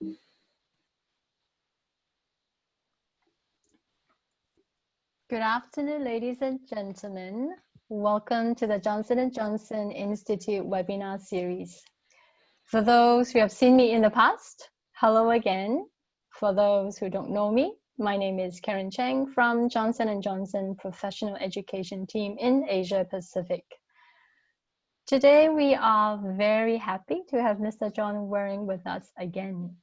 Good afternoon, ladies and gentlemen. Welcome to the Johnson & Johnson Institute webinar series. For those who have seen me in the past, hello again. For those who don't know me, my name is Karen Cheng from Johnson & Johnson Professional Education Team in Asia Pacific. Today, we are very happy to have Mr. John Waering with us again.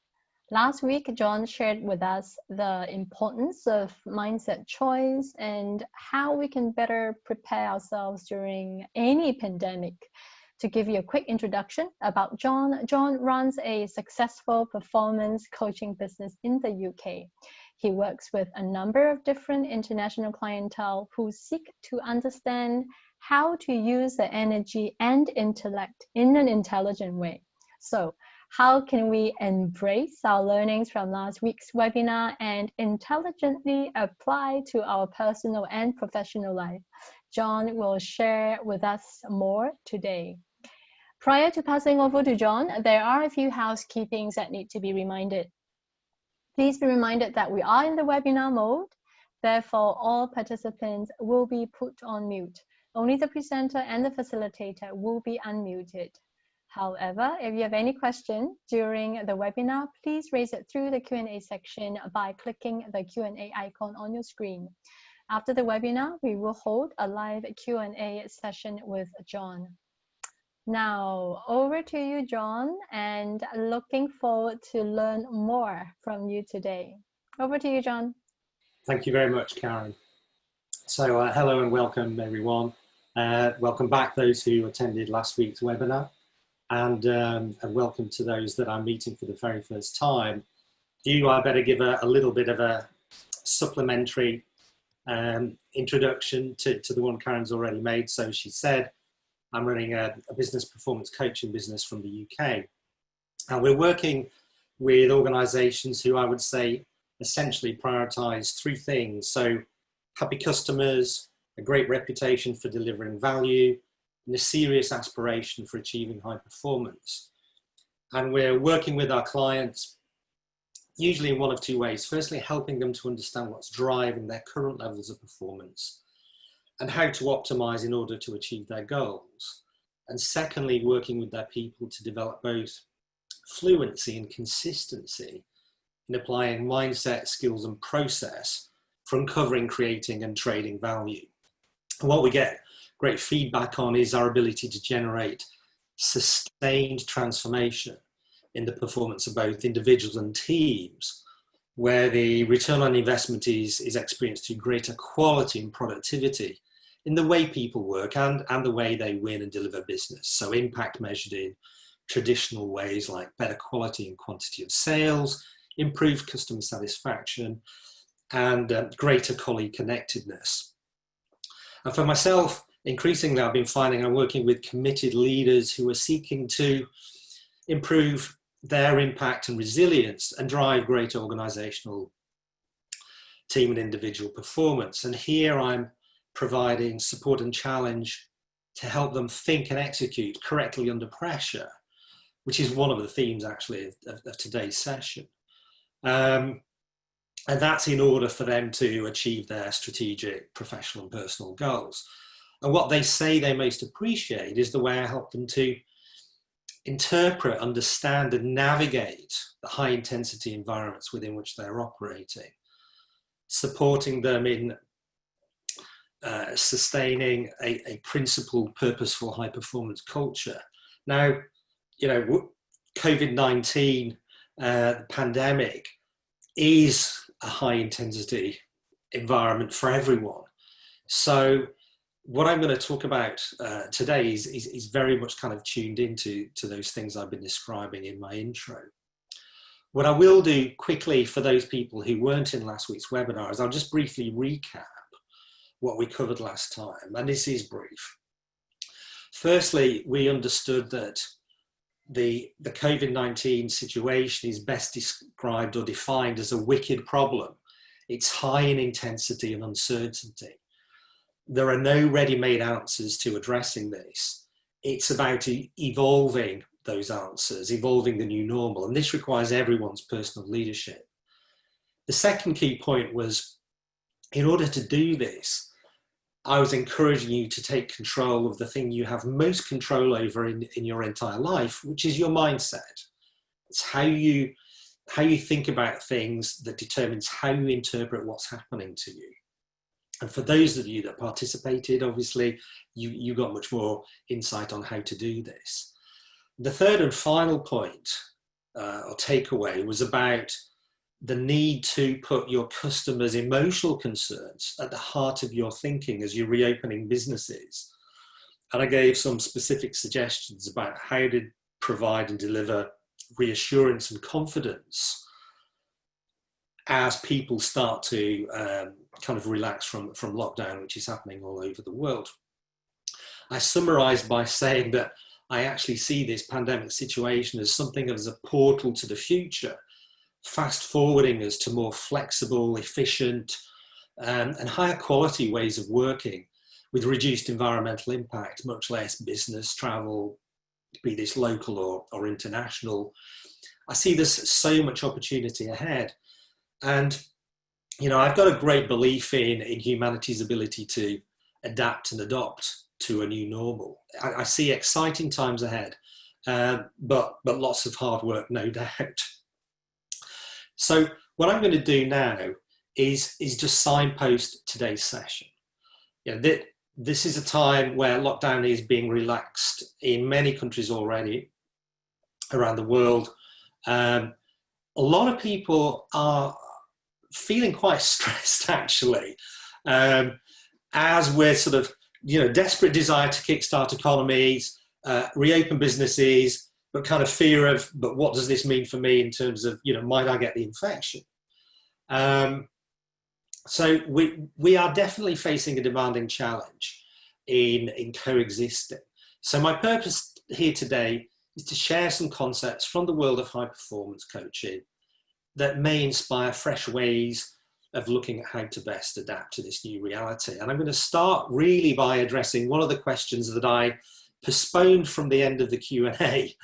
Last week, John shared with us the importance of mindset choice and how we can better prepare ourselves during any pandemic. To give you a quick introduction about John, John runs a successful performance coaching business in the UK. He works with a number of different international clientele who seek to understand how to use their energy and intellect in an intelligent way. So, how can we embrace our learnings from last week's webinar and intelligently apply to our personal and professional life? John will share with us more today. Prior to passing over to John, there are a few housekeepings that need to be reminded. Please be reminded that we are in the webinar mode. Therefore, all participants will be put on mute. Only the presenter and the facilitator will be unmuted. However, if you have any question during the webinar, please raise it through the Q&A section by clicking the Q&A icon on your screen. After the webinar, we will hold a live Q&A session with John. Now, over to you, John, and looking forward to learn more from you today. Over to you, John. Thank you very much, Karen. So hello and welcome, everyone. Welcome back those who attended last week's webinar. And welcome to those that I'm meeting for the very first time. I better give a little bit of a supplementary introduction to the one Karen's already made. So she said, I'm running a business performance coaching business from the UK. And we're working with organizations who I would say essentially prioritize three things. So happy customers, a great reputation for delivering value, and a serious aspiration for achieving high performance. And we're working with our clients usually in one of two ways. Firstly, helping them to understand what's driving their current levels of performance and how to optimize in order to achieve their goals. And secondly, working with their people to develop both fluency and consistency in applying mindset, skills, and process for uncovering, creating, and trading value. And what we get great feedback on is our ability to generate sustained transformation in the performance of both individuals and teams, where the return on investment is experienced through greater quality and productivity in the way people work and the way they win and deliver business. So impact measured in traditional ways like better quality and quantity of sales, improved customer satisfaction, and greater colleague connectedness. And for myself, increasingly, I've been finding I'm working with committed leaders who are seeking to improve their impact and resilience and drive greater organizational team and individual performance. And here I'm providing support and challenge to help them think and execute correctly under pressure, which is one of the themes actually of today's session. And that's in order for them to achieve their strategic, professional and personal goals. And what they say they most appreciate is the way I help them to interpret, understand, and navigate the high intensity environments within which they're operating, supporting them in sustaining a principled, purposeful, high performance culture. Now, you know, COVID-19, the pandemic, is a high intensity environment for everyone. So what I'm going to talk about today is very much kind of tuned into those things I've been describing in my intro. What I will do quickly for those people who weren't in last week's webinar is I'll just briefly recap what we covered last time, and this is brief. Firstly, we understood that the COVID-19 situation is best described or defined as a wicked problem. It's high in intensity and uncertainty. There are no ready-made answers to addressing this. It's about evolving those answers, evolving the new normal. And this requires everyone's personal leadership. The second key point was, in order to do this, I was encouraging you to take control of the thing you have most control over in your entire life, which is your mindset. It's how you think about things that determines how you interpret what's happening to you. And for those of you that participated, obviously, you got much more insight on how to do this. The third and final point or takeaway was about the need to put your customers' emotional concerns at the heart of your thinking as you're reopening businesses. And I gave some specific suggestions about how to provide and deliver reassurance and confidence as people start to kind of relax from lockdown, which is happening all over the world. I summarized by saying that I actually see this pandemic situation as something as a portal to the future, fast forwarding us to more flexible, efficient, and higher quality ways of working with reduced environmental impact, much less business travel, be this local or international. I see there's so much opportunity ahead. And, you know, I've got a great belief in humanity's ability to adapt and adopt to a new normal. I see exciting times ahead, but lots of hard work, no doubt. So what I'm going to do now is just signpost today's session. You know, this is a time where lockdown is being relaxed in many countries already around the world. A lot of people are feeling quite stressed, actually, as we're sort of, you know, desperate desire to kickstart economies, reopen businesses, but kind of fear of, but what does this mean for me in terms of, you know, might I get the infection? So we are definitely facing a demanding challenge in coexisting. So my purpose here today is to share some concepts from the world of high performance coaching that may inspire fresh ways of looking at how to best adapt to this new reality. And I'm going to start really by addressing one of the questions that I postponed from the end of the Q&A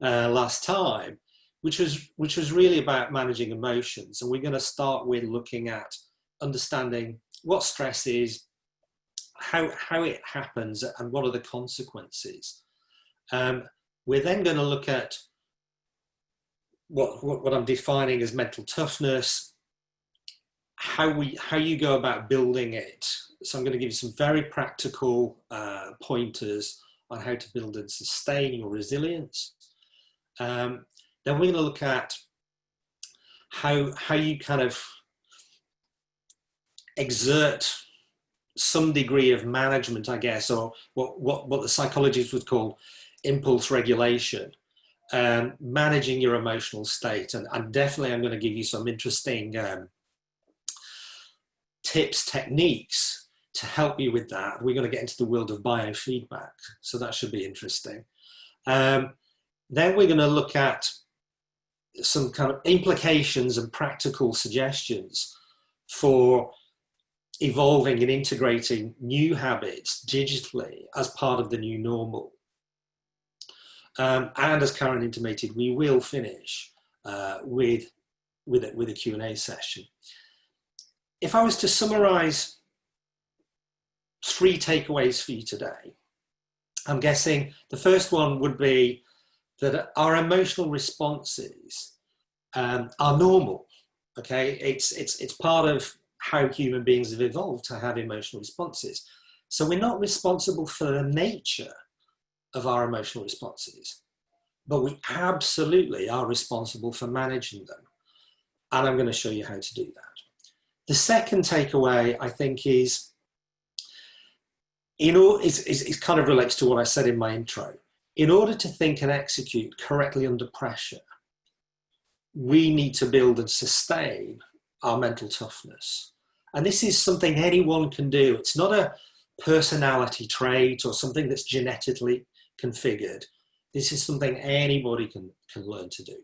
last time, which was really about managing emotions. And we're going to start with looking at understanding what stress is, how it happens, and what are the consequences. We're then going to look at what I'm defining as mental toughness, how you go about building it. So I'm going to give you some very practical pointers on how to build and sustain your resilience. Then we're going to look at how you kind of exert some degree of management, I guess, or what the psychologists would call impulse regulation, managing your emotional state. And definitely I'm going to give you some interesting tips, techniques to help you with that. We're going to get into the world of biofeedback, so that should be interesting. Then we're going to look at some kind of implications and practical suggestions for evolving and integrating new habits digitally as part of the new normal. And as Karen intimated, we will finish with a Q&A session. If I was to summarize 3 takeaways for you today, I'm guessing the first one would be that our emotional responses are normal. Okay, it's part of how human beings have evolved to have emotional responses. So we're not responsible for the nature of our emotional responses, but we absolutely are responsible for managing them. And I'm going to show you how to do that. The second takeaway, I think, is, it kind of relates to what I said in my intro. In order to think and execute correctly under pressure, we need to build and sustain our mental toughness. And this is something anyone can do. It's not a personality trait or something that's genetically configured. This is something anybody can learn to do.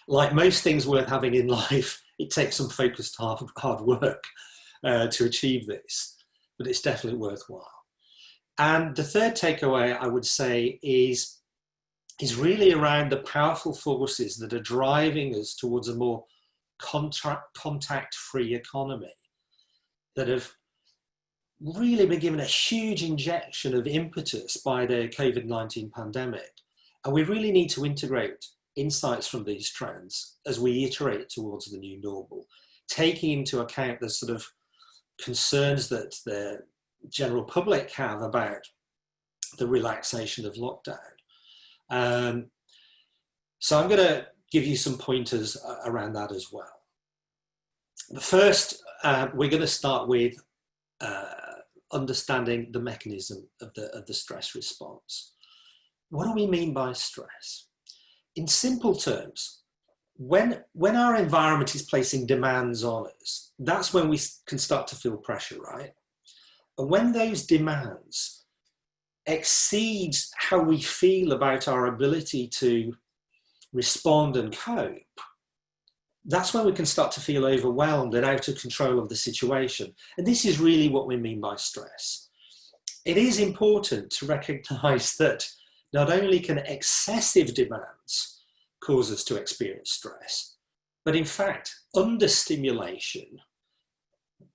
Like most things worth having in life, it takes some focused hard work to achieve this, but it's definitely worthwhile. And the third takeaway I would say is is really around the powerful forces that are driving us towards a more contact-free economy, that have really been given a huge injection of impetus by the COVID-19 pandemic. And we really need to integrate insights from these trends as we iterate towards the new normal, taking into account the sort of concerns that the general public have about the relaxation of lockdown. So I'm going to give you some pointers around that as well. But first, we're going to start with understanding the mechanism of the stress response. What do we mean by stress? In simple terms, when our environment is placing demands on us, that's when we can start to feel pressure, right? And when those demands exceed how we feel about our ability to respond and cope, that's when we can start to feel overwhelmed and out of control of the situation. And this is really what we mean by stress. It is important to recognize that not only can excessive demands cause us to experience stress, but in fact, understimulation,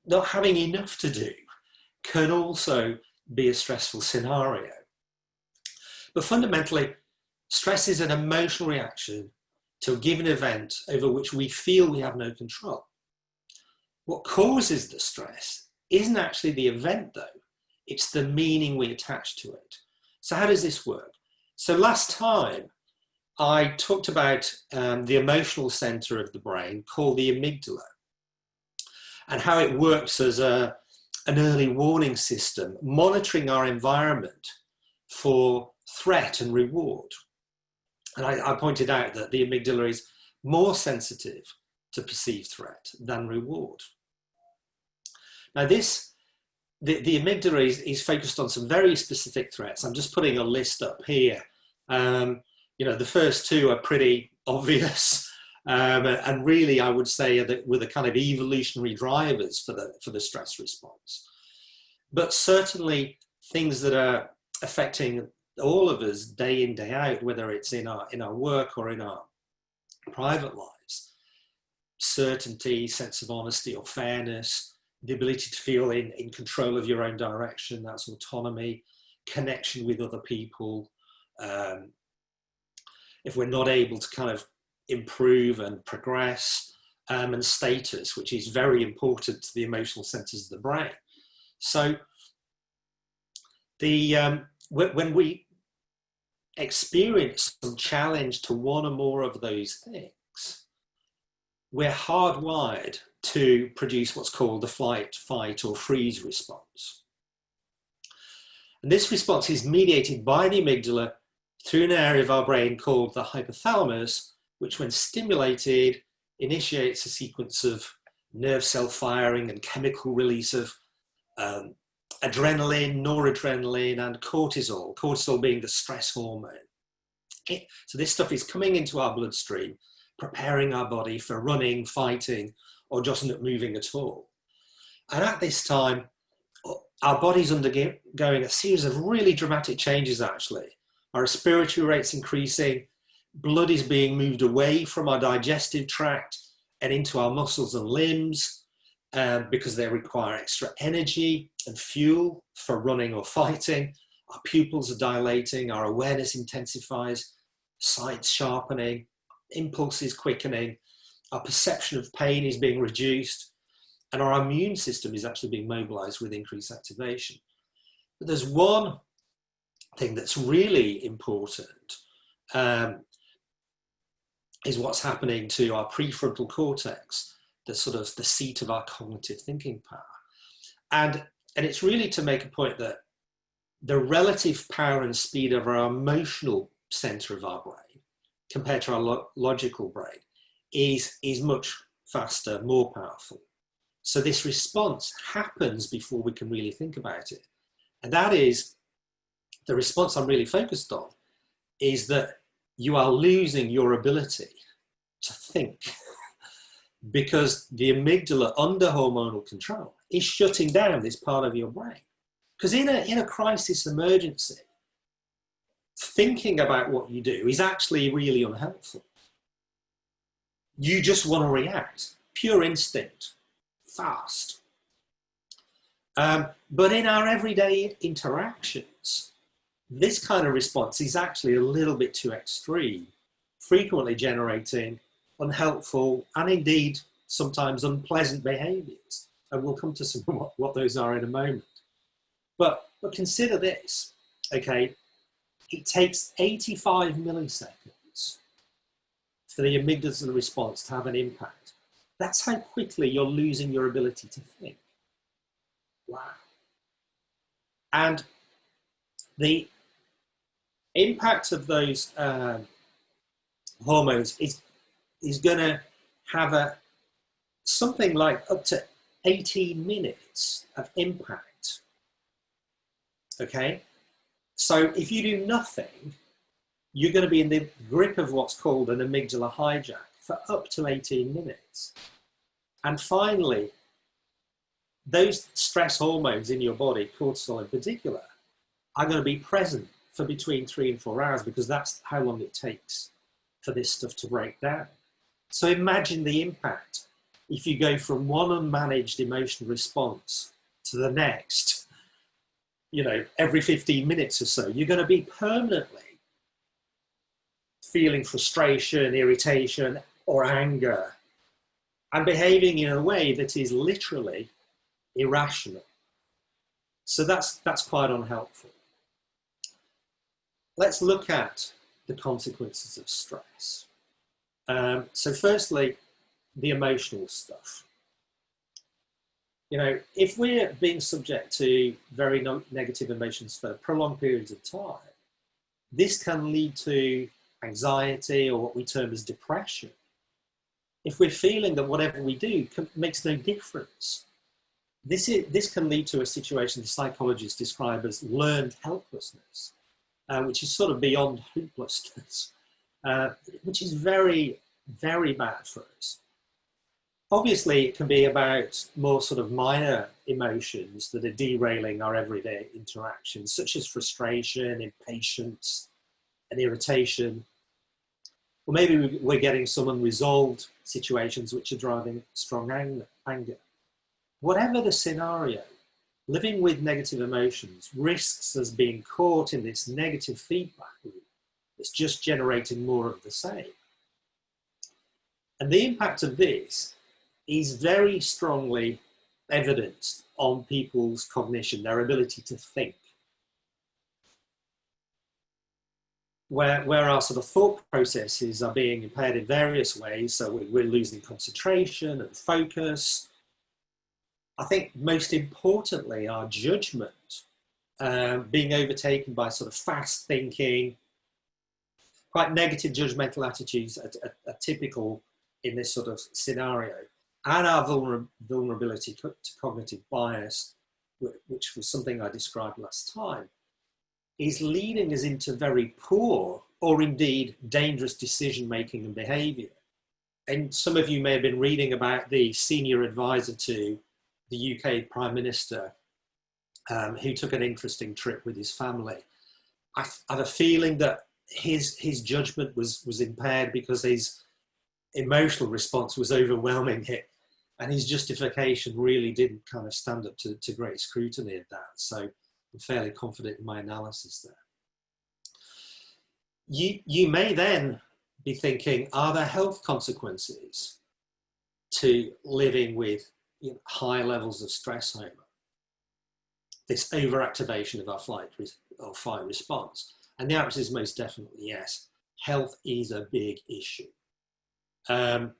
not having enough to do, can also be a stressful scenario. But fundamentally, stress is an emotional reaction to a given event over which we feel we have no control. What causes the stress isn't actually the event though, it's the meaning we attach to it. So how does this work? So last time I talked about the emotional center of the brain called the amygdala, and how it works as an early warning system, monitoring our environment for threat and reward. And I pointed out that the amygdala is more sensitive to perceived threat than reward. Now the amygdala is focused on some very specific threats. I'm just putting a list up here. The first two are pretty obvious. And really, I would say that were the kind of evolutionary drivers for the stress response. But certainly things that are affecting all of us day in, day out, whether it's in our work or in our private lives: certainty, sense of honesty or fairness, the ability to feel in control of your own direction, that's autonomy, connection with other people. If we're not able to kind of improve and progress, and status, which is very important to the emotional centers of the brain. So when we experience some challenge to one or more of those things, we're hardwired to produce what's called the flight, fight, or freeze response. And this response is mediated by the amygdala through an area of our brain called the hypothalamus, which when stimulated initiates a sequence of nerve cell firing and chemical release of adrenaline, noradrenaline, and cortisol being the stress hormone. So this stuff is coming into our bloodstream, preparing our body for running, fighting, or just not moving at all. And at this time, our body's undergoing a series of really dramatic changes, actually. Our respiratory rate's increasing, blood is being moved away from our digestive tract and into our muscles and limbs because they require extra energy and fuel for running or fighting. Our pupils are dilating, our awareness intensifies, sight sharpening, impulses quickening, our perception of pain is being reduced, and our immune system is actually being mobilized with increased activation. But there's one thing that's really important, is what's happening to our prefrontal cortex, the sort of the seat of our cognitive thinking power. And it's really to make a point that the relative power and speed of our emotional center of our brain compared to our logical brain is much faster, more powerful. So this response happens before we can really think about it. And that is, the response I'm really focused on is that you are losing your ability to think because the amygdala, under hormonal control, is shutting down this part of your brain. Because in a crisis emergency, thinking about what you do is actually really unhelpful. You just want to react, pure instinct, fast. But in our everyday interactions, this kind of response is actually a little bit too extreme, frequently generating unhelpful and indeed sometimes unpleasant behaviours. And we'll come to some what those are in a moment. But consider this, okay? It takes 85 milliseconds for the amygdala response to have an impact. That's how quickly you're losing your ability to think. Wow. And the impact of those hormones is going to have something like up to 18 minutes of impact. Okay? So if you do nothing, you're going to be in the grip of what's called an amygdala hijack for up to 18 minutes. And finally, those stress hormones in your body, cortisol in particular, are going to be present for between 3 and 4 hours, because that's how long it takes for this stuff to break down. So imagine the impact if you go from one unmanaged emotional response to the next, every 15 minutes or so. You're going to be permanently feeling frustration, irritation, or anger, and behaving in a way that is literally irrational. So that's quite unhelpful. Let's look at the consequences of stress. So firstly, the emotional stuff. If we're being subject to very negative emotions for prolonged periods of time, this can lead to anxiety, or what we term as depression. If we're feeling that whatever we do makes no difference, this can lead to a situation the psychologists describe as learned helplessness, which is sort of beyond hopelessness, which is very, very bad for us. Obviously, it can be about more sort of minor emotions that are derailing our everyday interactions, such as frustration, impatience, and irritation. Or maybe we're getting some unresolved situations which are driving strong anger. Whatever the scenario, living with negative emotions risks us being caught in this negative feedback loop that's just generating more of the same. And the impact of this is very strongly evidenced on people's cognition, their ability to think. Where our sort of thought processes are being impaired in various ways, so we're losing concentration and focus. I think most importantly, our judgment being overtaken by sort of fast thinking, quite negative judgmental attitudes are typical in this sort of scenario. And our vulnerability to cognitive bias, which was something I described last time, is leading us into very poor or indeed dangerous decision-making and behaviour. And some of you may have been reading about the senior advisor to the UK Prime Minister, who took an interesting trip with his family. I have a feeling that his judgment was impaired because his emotional response was overwhelming him, and his justification really didn't kind of stand up to great scrutiny of that. So I'm fairly confident in my analysis there. You may then be thinking, are there health consequences to living with high levels of stress hormone? This overactivation of our fight or flight response? And the answer is most definitely yes. Health is a big issue. There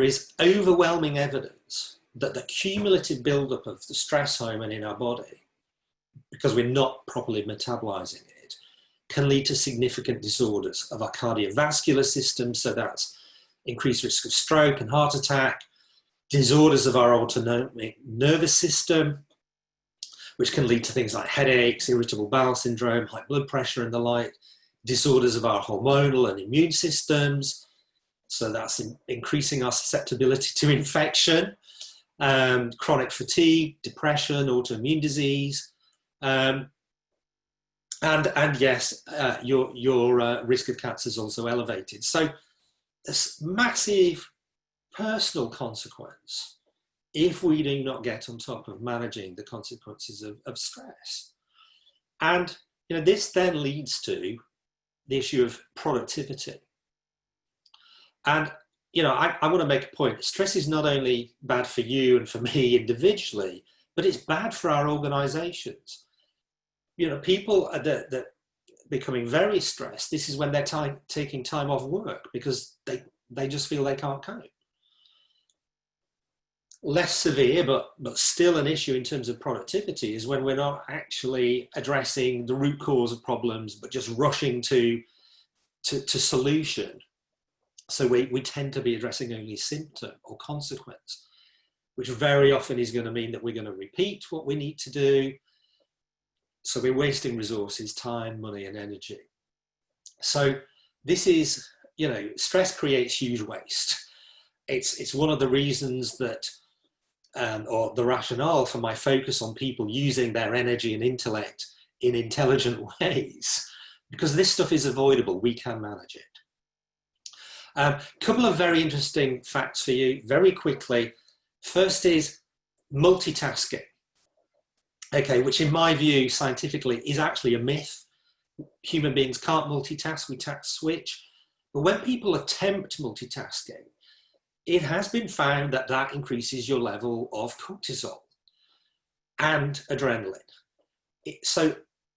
is overwhelming evidence that the cumulative buildup of the stress hormone in our body, because we're not properly metabolizing it, can lead to significant disorders of our cardiovascular system. So that's increased risk of stroke and heart attack, disorders of our autonomic nervous system, which can lead to things like headaches, irritable bowel syndrome, high blood pressure and the like, disorders of our hormonal and immune systems. So that's increasing our susceptibility to infection, chronic fatigue, depression, autoimmune disease. And yes, your risk of cancer is also elevated. So there's massive personal consequence if we do not get on top of managing the consequences of stress. And this then leads to the issue of productivity. And I want to make a point. Stress is not only bad for you and for me individually, but it's bad for our organizations. People that becoming very stressed, this is when they're taking time off work because they just feel they can't cope. Less severe, but still an issue in terms of productivity, is when we're not actually addressing the root cause of problems, but just rushing to solution. So we tend to be addressing only symptom or consequence, which very often is going to mean that we're going to repeat what we need to do. So we're wasting resources, time, money, and energy. So this is, stress creates huge waste. It's one of the reasons that, or the rationale for my focus on people using their energy and intellect in intelligent ways, because this stuff is avoidable. We can manage it. A couple of very interesting facts for you very quickly. First is multitasking. Okay, which in my view, scientifically, is actually a myth. Human beings can't multitask, we task switch. But when people attempt multitasking, it has been found that that increases your level of cortisol and adrenaline. So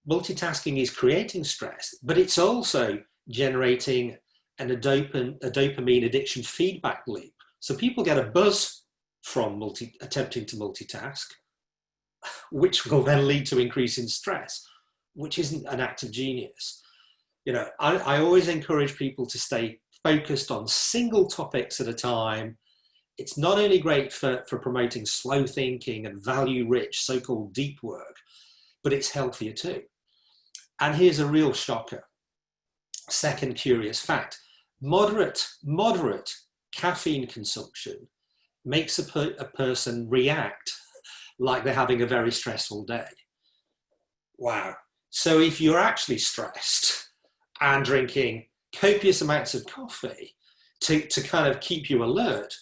multitasking is creating stress, but it's also generating a dopamine addiction feedback loop. So people get a buzz from attempting to multitask, which will then lead to increase in stress, which isn't an act of genius. I always encourage people to stay focused on single topics at a time. It's not only great for promoting slow thinking and value-rich, so-called deep work, but it's healthier too. And here's a real shocker. Second curious fact, moderate caffeine consumption makes a person react like they're having a very stressful day. Wow. So if you're actually stressed and drinking copious amounts of coffee to kind of keep you alert,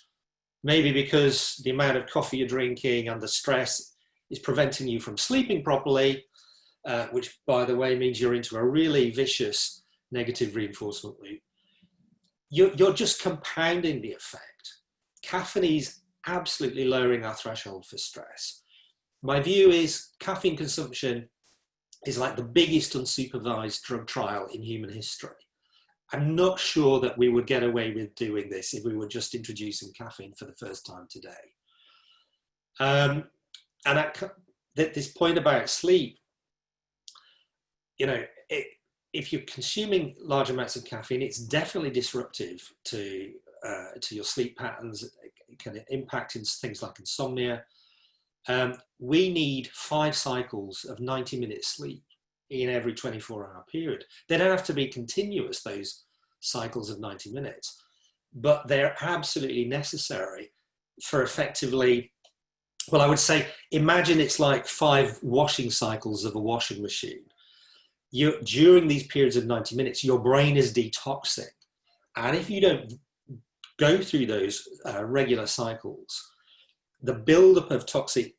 maybe because the amount of coffee you're drinking and the stress is preventing you from sleeping properly, which, by the way, means you're into a really vicious negative reinforcement loop. You're just compounding the effect. Caffeine is absolutely lowering our threshold for stress. My view is caffeine consumption is like the biggest unsupervised drug trial in human history. I'm not sure that we would get away with doing this if we were just introducing caffeine for the first time today. And at this point about sleep, if you're consuming large amounts of caffeine, it's definitely disruptive to your sleep patterns. It can impact in things like insomnia. We need 5 cycles of 90-minute sleep in every 24-hour period. They don't have to be continuous, those cycles of 90 minutes, but they're absolutely necessary for effectively, well, I would say, imagine it's like 5 washing cycles of a washing machine. During these periods of 90 minutes, your brain is detoxing. And if you don't go through those regular cycles, the buildup of toxic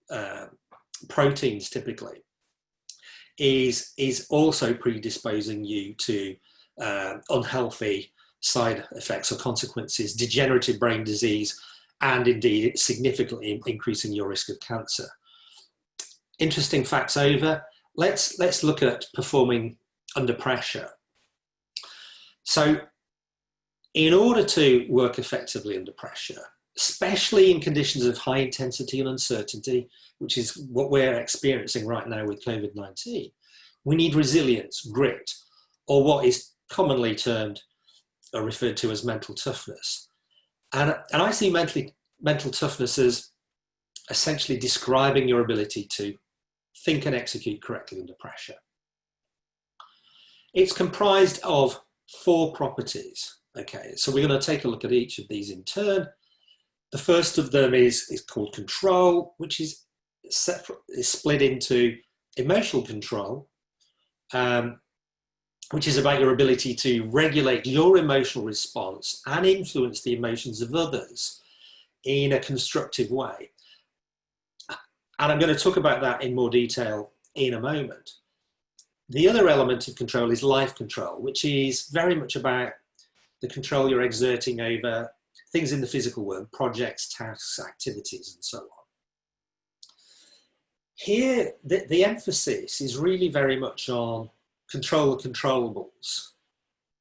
proteins typically is also predisposing you to unhealthy side effects or consequences, degenerative brain disease, and indeed significantly increasing your risk of cancer. Interesting facts over. Let's look at performing under pressure. So in order to work effectively under pressure, especially in conditions of high intensity and uncertainty, which is what we're experiencing right now with COVID-19, we need resilience, grit, or what is commonly termed or referred to as mental toughness. And I see mental toughness as essentially describing your ability to think and execute correctly under pressure. It's comprised of 4 properties. Okay, so we're going to take a look at each of these in turn. The first of them is called control, which is split into emotional control, which is about your ability to regulate your emotional response and influence the emotions of others in a constructive way. And I'm going to talk about that in more detail in a moment. The other element of control is life control, which is very much about the control you're exerting over things in the physical world, projects, tasks, activities, and so on. Here, the emphasis is really very much on control the controllables.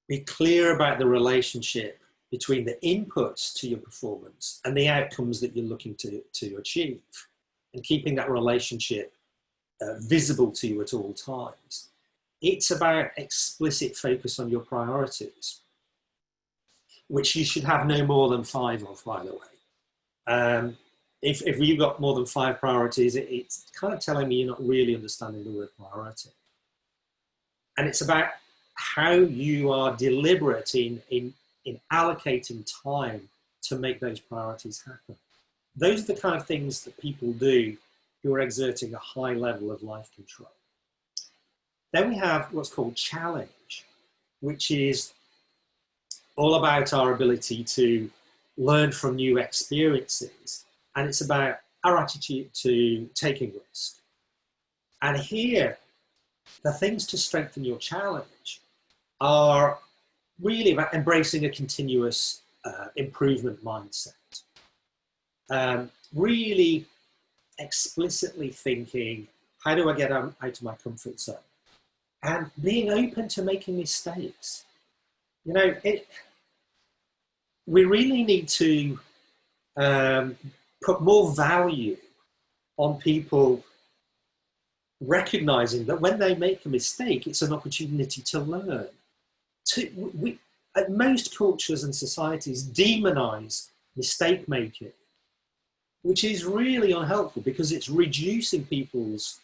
Be clear about the relationship between the inputs to your performance and the outcomes that you're looking to achieve, and keeping that relationship visible to you at all times. It's about explicit focus on your priorities, which you should have no more than 5 of, by the way. If you've got more than 5 priorities, it's kind of telling me you're not really understanding the word priority. And it's about how you are deliberate in allocating time to make those priorities happen. Those are the kind of things that people do who are exerting a high level of life control. Then we have what's called challenge, which is all about our ability to learn from new experiences. And it's about our attitude to taking risk. And here, the things to strengthen your challenge are really about embracing a continuous improvement mindset. Really explicitly thinking, how do I get out of my comfort zone? And being open to making mistakes. You know, we really need to put more value on people recognizing that when they make a mistake, it's an opportunity to learn. Most cultures and societies demonize mistake making, which is really unhelpful because it's reducing people's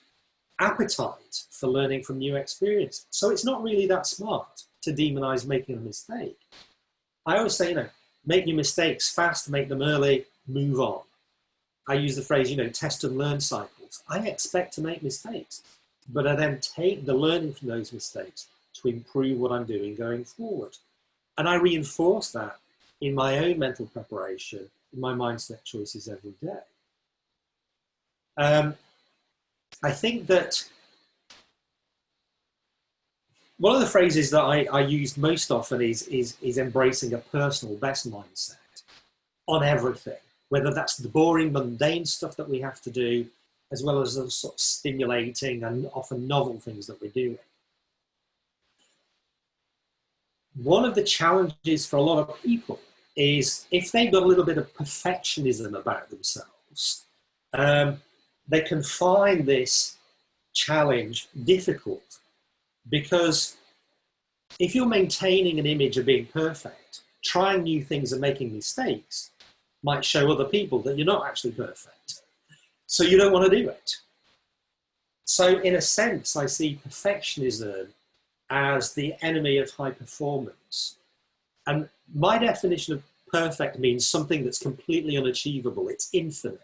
appetite for learning from new experience. So it's not really that smart to demonize making a mistake. I always say, make your mistakes fast, make them early, move on. I use the phrase, test and learn cycles. I expect to make mistakes, but I then take the learning from those mistakes to improve what I'm doing going forward. And I reinforce that in my own mental preparation, in my mindset choices every day. I think that one of the phrases that I use most often is embracing a personal best mindset on everything, whether that's the boring, mundane stuff that we have to do, as well as the sort of stimulating and often novel things that we're doing. One of the challenges for a lot of people is if they've got a little bit of perfectionism about themselves, they can find this challenge difficult, because if you're maintaining an image of being perfect, trying new things and making mistakes might show other people that you're not actually perfect. So you don't want to do it. So in a sense, I see perfectionism as the enemy of high performance. And my definition of perfect means something that's completely unachievable. It's infinite.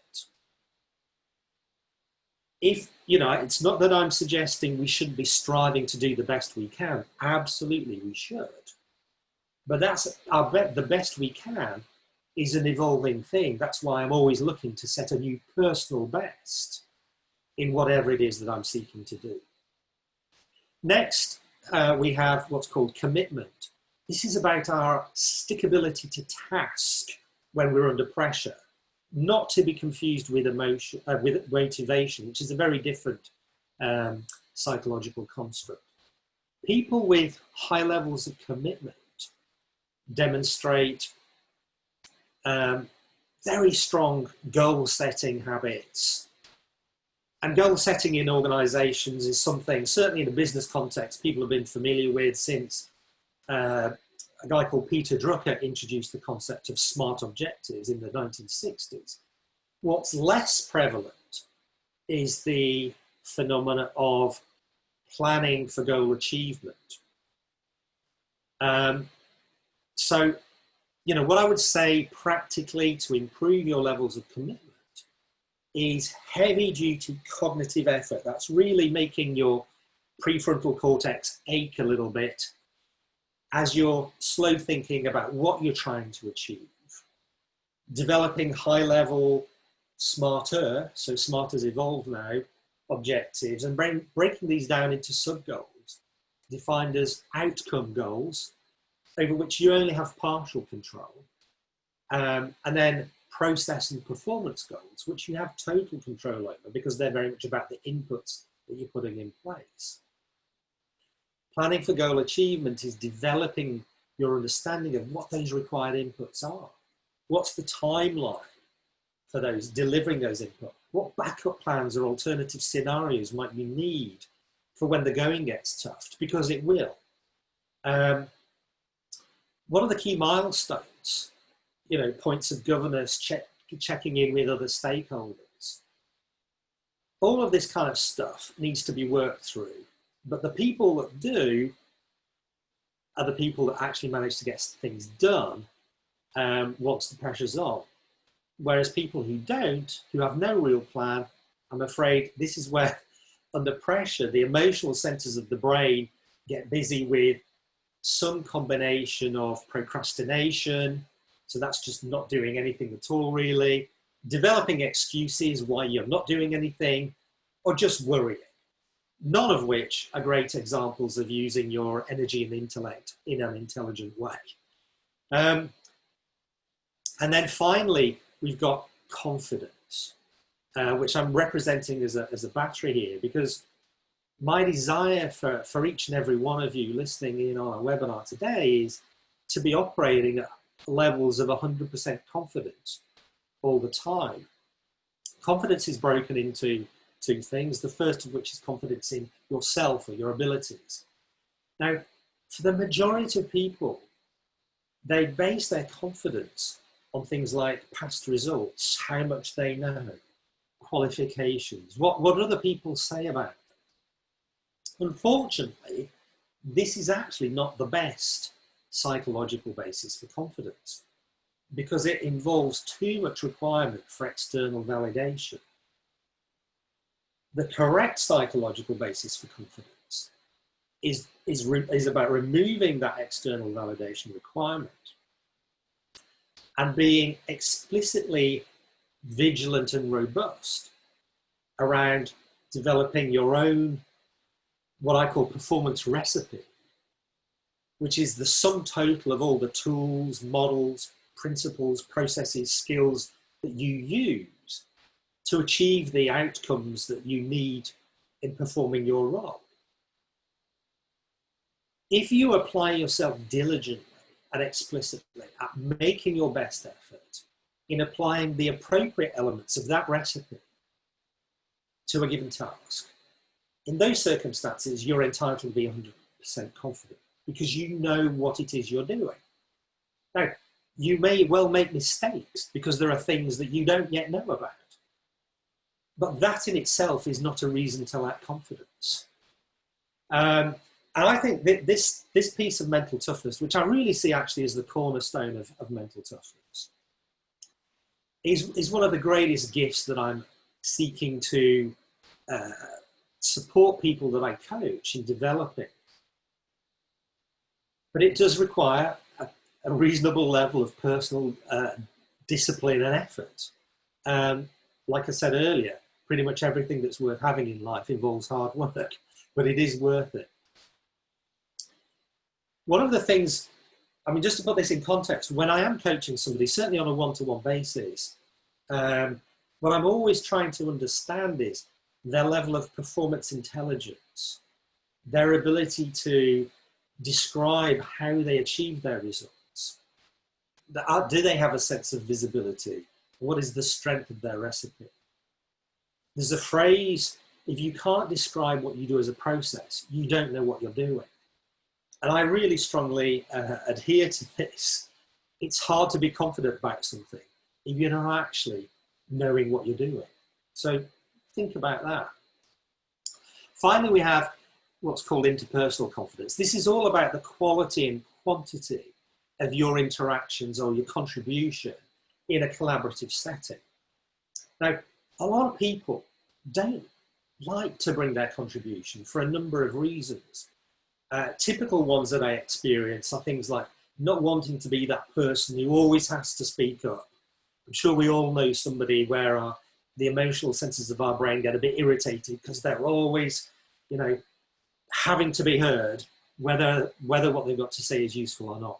It's not that I'm suggesting we shouldn't be striving to do the best we can. Absolutely, we should. But the best we can is an evolving thing. That's why I'm always looking to set a new personal best in whatever it is that I'm seeking to do. Next, we have what's called commitment. This is about our stickability to task when we're under pressure, not to be confused with emotion, with motivation, which is a very different psychological construct. People with high levels of commitment demonstrate very strong goal-setting habits. And goal-setting in organizations is something, certainly in a business context, people have been familiar with since a guy called Peter Drucker introduced the concept of SMART objectives in the 1960s. What's less prevalent is the phenomena of planning for goal achievement. What I would say practically to improve your levels of commitment is heavy duty cognitive effort. That's really making your prefrontal cortex ache a little bit as you're slow thinking about what you're trying to achieve, developing high level, smarter, so smart has evolved now, objectives, and breaking these down into sub goals, defined as outcome goals, over which you only have partial control, and then process and performance goals, which you have total control over because they're very much about the inputs that you're putting in place. Planning for goal achievement is developing your understanding of what those required inputs are. What's the timeline for those, delivering those inputs? What backup plans or alternative scenarios might you need for when the going gets tough? Because it will. What are the key milestones? Points of governance, checking in with other stakeholders. All of this kind of stuff needs to be worked through. But the people that do are the people that actually manage to get things done once the pressure's on. Whereas people who don't, who have no real plan, I'm afraid this is where, under pressure, the emotional centers of the brain get busy with some combination of procrastination, so that's just not doing anything at all really, developing excuses why you're not doing anything, or just worrying. None of which are great examples of using your energy and intellect in an intelligent way. And then finally, we've got confidence, which I'm representing as a battery here, because my desire for each and every one of you listening in on our webinar today is to be operating at levels of 100% confidence all the time. Confidence is broken into two things, the first of which is confidence in yourself or your abilities. Now, for the majority of people, they base their confidence on things like past results, how much they know, qualifications, what other people say about them. Unfortunately, this is actually not the best psychological basis for confidence because it involves too much requirement for external validation. The correct psychological basis for confidence is about removing that external validation requirement and being explicitly vigilant and robust around developing your own, what I call performance recipe, which is the sum total of all the tools, models, principles, processes, skills that you use to achieve the outcomes that you need in performing your role. If you apply yourself diligently and explicitly at making your best effort in applying the appropriate elements of that recipe to a given task, in those circumstances, you're entitled to be 100% confident because you know what it is you're doing. Now, you may well make mistakes because there are things that you don't yet know about. But that in itself is not a reason to lack confidence. And I think that this piece of mental toughness, which I really see actually as the cornerstone of mental toughness, is one of the greatest gifts that I'm seeking to support people that I coach in developing. But it does require a reasonable level of personal discipline and effort. Like I said earlier, pretty much everything that's worth having in life involves hard work, but it is worth it. One of the things, I mean, just to put this in context, when I am coaching somebody, certainly on a one-to-one basis, what I'm always trying to understand is their level of performance intelligence, their ability to describe how they achieve their results. Do they have a sense of visibility? What is the strength of their recipe? There's a phrase, if you can't describe what you do as a process, you don't know what you're doing. And I really strongly adhere to this. It's hard to be confident about something if you're not actually knowing what you're doing. So think about that. Finally, we have what's called interpersonal confidence. This is all about the quality and quantity of your interactions or your contribution in a collaborative setting. Now, a lot of people don't like to bring their contribution for a number of reasons. Typical ones that I experience are things like not wanting to be that person who always has to speak up. I'm sure we all know somebody where the emotional senses of our brain get a bit irritated because they're always, you know, having to be heard, whether what they've got to say is useful or not.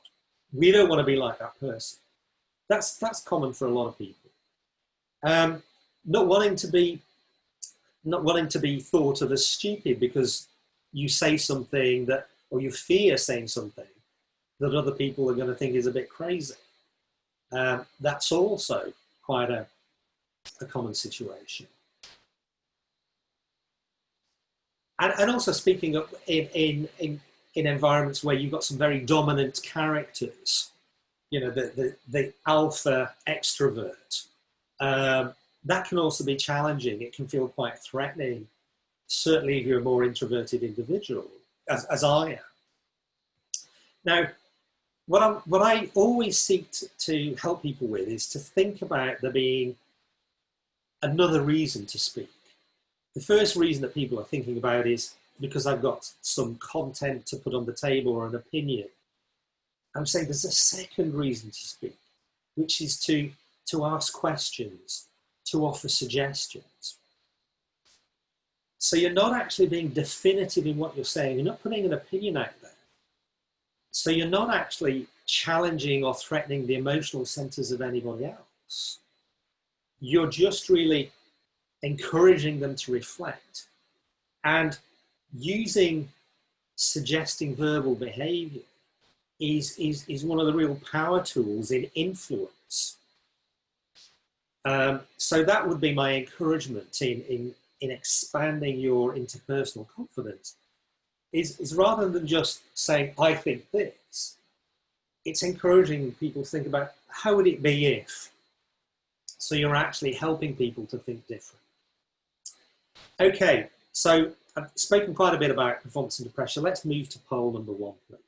We don't want to be like that person. That's common for a lot of people. Not wanting to be thought of as stupid because you say something that, or you fear saying something that other people are going to think is a bit crazy. That's also quite a common situation. And also speaking up in environments where you've got some very dominant characters, you know, the alpha extrovert, that can also be challenging. It can feel quite threatening, certainly if you're a more introverted individual, as I am. Now, what I always seek to help people with is to think about there being another reason to speak. The first reason that people are thinking about is because I've got some content to put on the table or an opinion. I'm saying there's a second reason to speak, which is to ask questions, to offer suggestions. So you're not actually being definitive in what you're saying. You're not putting an opinion out there. So you're not actually challenging or threatening the emotional centers of anybody else. You're just really encouraging them to reflect and using suggesting verbal behavior is one of the real power tools in influence. So that would be my encouragement in expanding your interpersonal confidence is rather than just saying, I think this, it's encouraging people to think about how would it be if? So you're actually helping people to think different. Okay, so I've spoken quite a bit about performance under pressure. Let's move to poll number 1, please.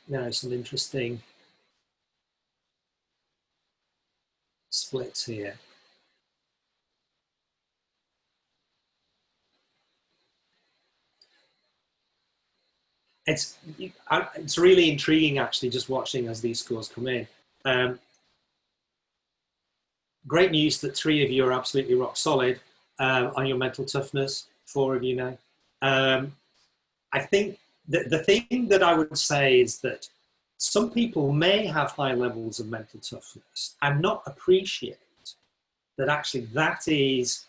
Now some interesting splits here. It's really intriguing actually just watching as these scores come in. Great news that 3 of you are absolutely rock solid on your mental toughness, 4 of you now. I think that the thing that I would say is that some people may have high levels of mental toughness and not appreciate that actually that is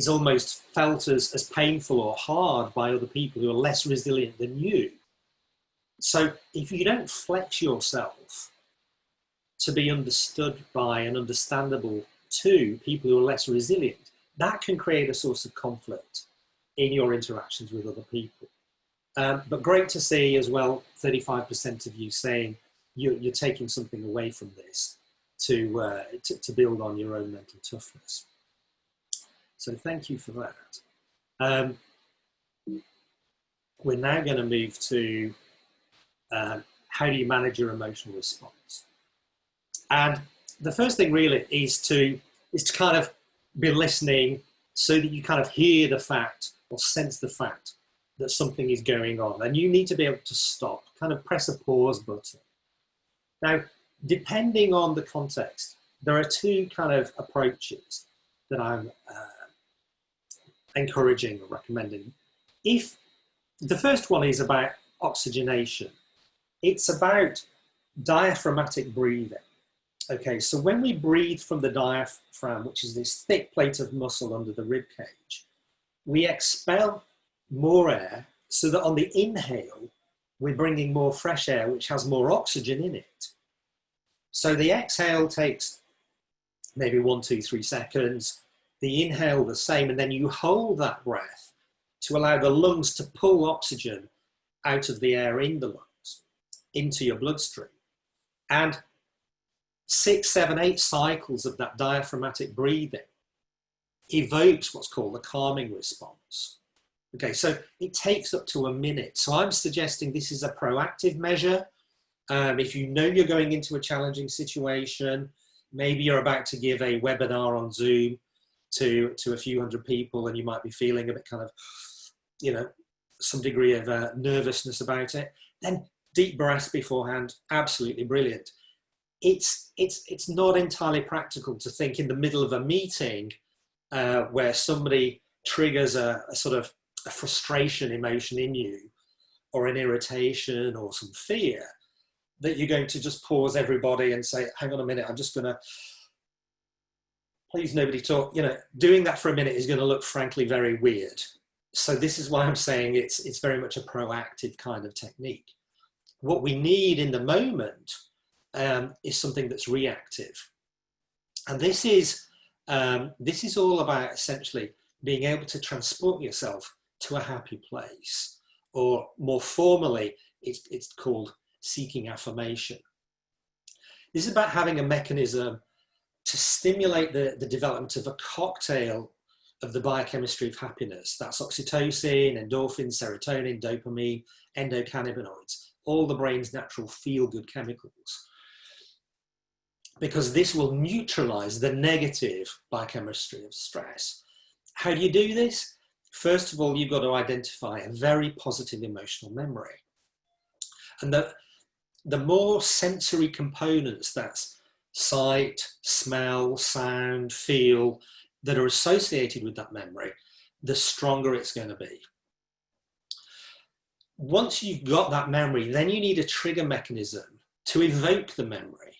almost felt as painful or hard by other people who are less resilient than you. So if you don't flex yourself to be understood by and understandable to people who are less resilient, that can create a source of conflict in your interactions with other people. But great to see as well, 35% of you saying you're taking something away from this to build on your own mental toughness. So thank you for that. We're now going to move to how do you manage your emotional response? And the first thing really is to kind of be listening so that you kind of hear the fact or sense the fact that something is going on. And you need to be able to stop, kind of press a pause button. Now, depending on the context, there are 2 kind of approaches that I'm encouraging or recommending. If the first one is about oxygenation, it's about diaphragmatic breathing. Okay, so when we breathe from the diaphragm, which is this thick plate of muscle under the rib cage, we expel more air so that on the inhale, we're bringing more fresh air, which has more oxygen in it. So the exhale takes maybe 1, 2, 3 seconds, the inhale the same, and then you hold that breath to allow the lungs to pull oxygen out of the air in the lungs into your bloodstream. And 6, 7, 8 cycles of that diaphragmatic breathing evokes what's called a calming response. Okay, so it takes up to a minute. So I'm suggesting this is a proactive measure. If you know you're going into a challenging situation, maybe you're about to give a webinar on Zoom to a few hundred people, and you might be feeling a bit kind of, you know, some degree of nervousness about it, then deep breaths beforehand, absolutely brilliant. It's not entirely practical to think in the middle of a meeting where somebody triggers a sort of a frustration emotion in you, or an irritation or some fear, that you're going to just pause everybody and say, hang on a minute, I'm just going to, please nobody talk. You know, doing that for a minute is going to look frankly very weird. So this is why I'm saying it's very much a proactive kind of technique. What we need in the moment is something that's reactive. And this is all about essentially being able to transport yourself to a happy place, or more formally, it's called seeking affirmation. This is about having a mechanism to stimulate the development of a cocktail of the biochemistry of happiness. That's oxytocin, endorphins, serotonin, dopamine, endocannabinoids, all the brain's natural feel-good chemicals. Because this will neutralize the negative biochemistry of stress. How do you do this? First of all, you've got to identify a very positive emotional memory. And the more sensory components, that's sight, smell, sound, feel, that are associated with that memory, the stronger it's going to be. Once you've got that memory, then you need a trigger mechanism to evoke the memory.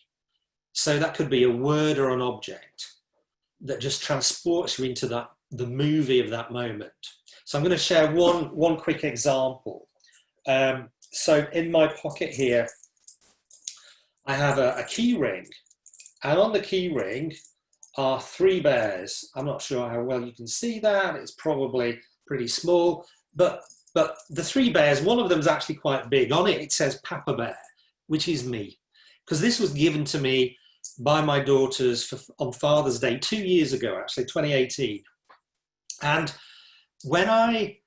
So that could be a word or an object that just transports you into the movie of that moment. So I'm going to share one quick example. So in my pocket here, I have a key ring, and on the key ring are 3 bears. I'm not sure how well you can see that. It's probably pretty small, but the 3 bears, one of them is actually quite big. On it says Papa Bear, which is me, because this was given to me by my daughters on Father's Day 2 years ago, actually 2018. And when I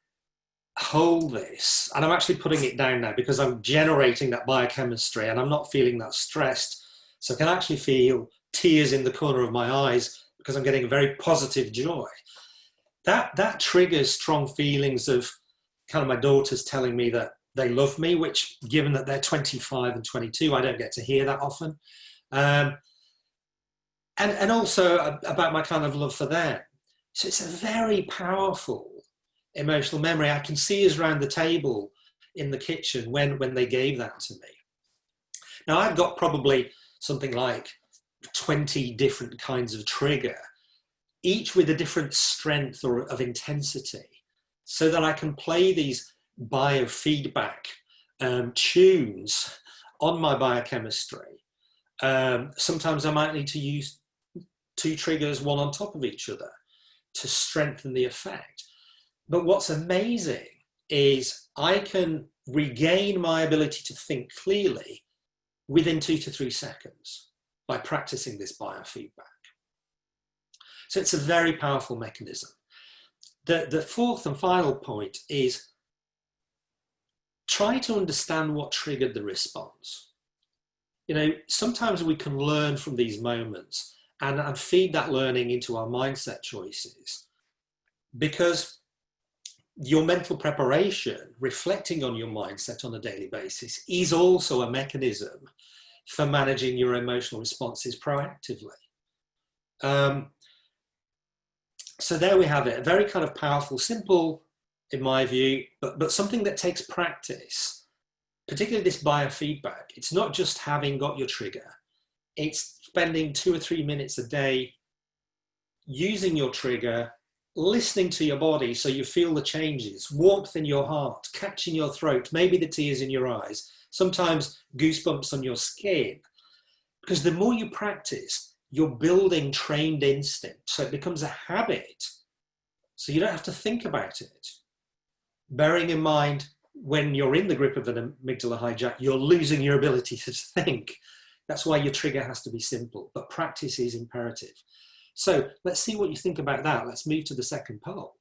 hold this, and I'm actually putting it down now because I'm generating that biochemistry and I'm not feeling that stressed, so I can actually feel tears in the corner of my eyes because I'm getting a very positive joy. That triggers strong feelings of kind of my daughters telling me that they love me, which, given that they're 25 and 22, I don't get to hear that often. And also about my kind of love for them. So it's a very powerful emotional memory. I can see us around the table in the kitchen when they gave that to me. Now I've got probably something like 20 different kinds of trigger, each with a different strength or of intensity, so that I can play these biofeedback tunes on my biochemistry. Sometimes I might need to use 2 triggers, one on top of each other, to strengthen the effect. But what's amazing is I can regain my ability to think clearly within 2 to 3 seconds by practicing this biofeedback. So it's a very powerful mechanism. The fourth and final point is try to understand what triggered the response. You know, sometimes we can learn from these moments and feed that learning into our mindset choices, because your mental preparation, reflecting on your mindset on a daily basis, is also a mechanism for managing your emotional responses proactively. So there we have it, a very kind of powerful, simple, in my view, but something that takes practice, particularly this biofeedback. It's not just having got your trigger, it's spending 2 or 3 minutes a day using your trigger, listening to your body so you feel the changes, warmth in your heart, catch in your throat, maybe the tears in your eyes, sometimes goosebumps on your skin. Because the more you practice, you're building trained instinct, so it becomes a habit, so you don't have to think about it. Bearing in mind, when you're in the grip of an amygdala hijack, you're losing your ability to think. That's why your trigger has to be simple, but practice is imperative. So let's see what you think about that. Let's move to the second poll.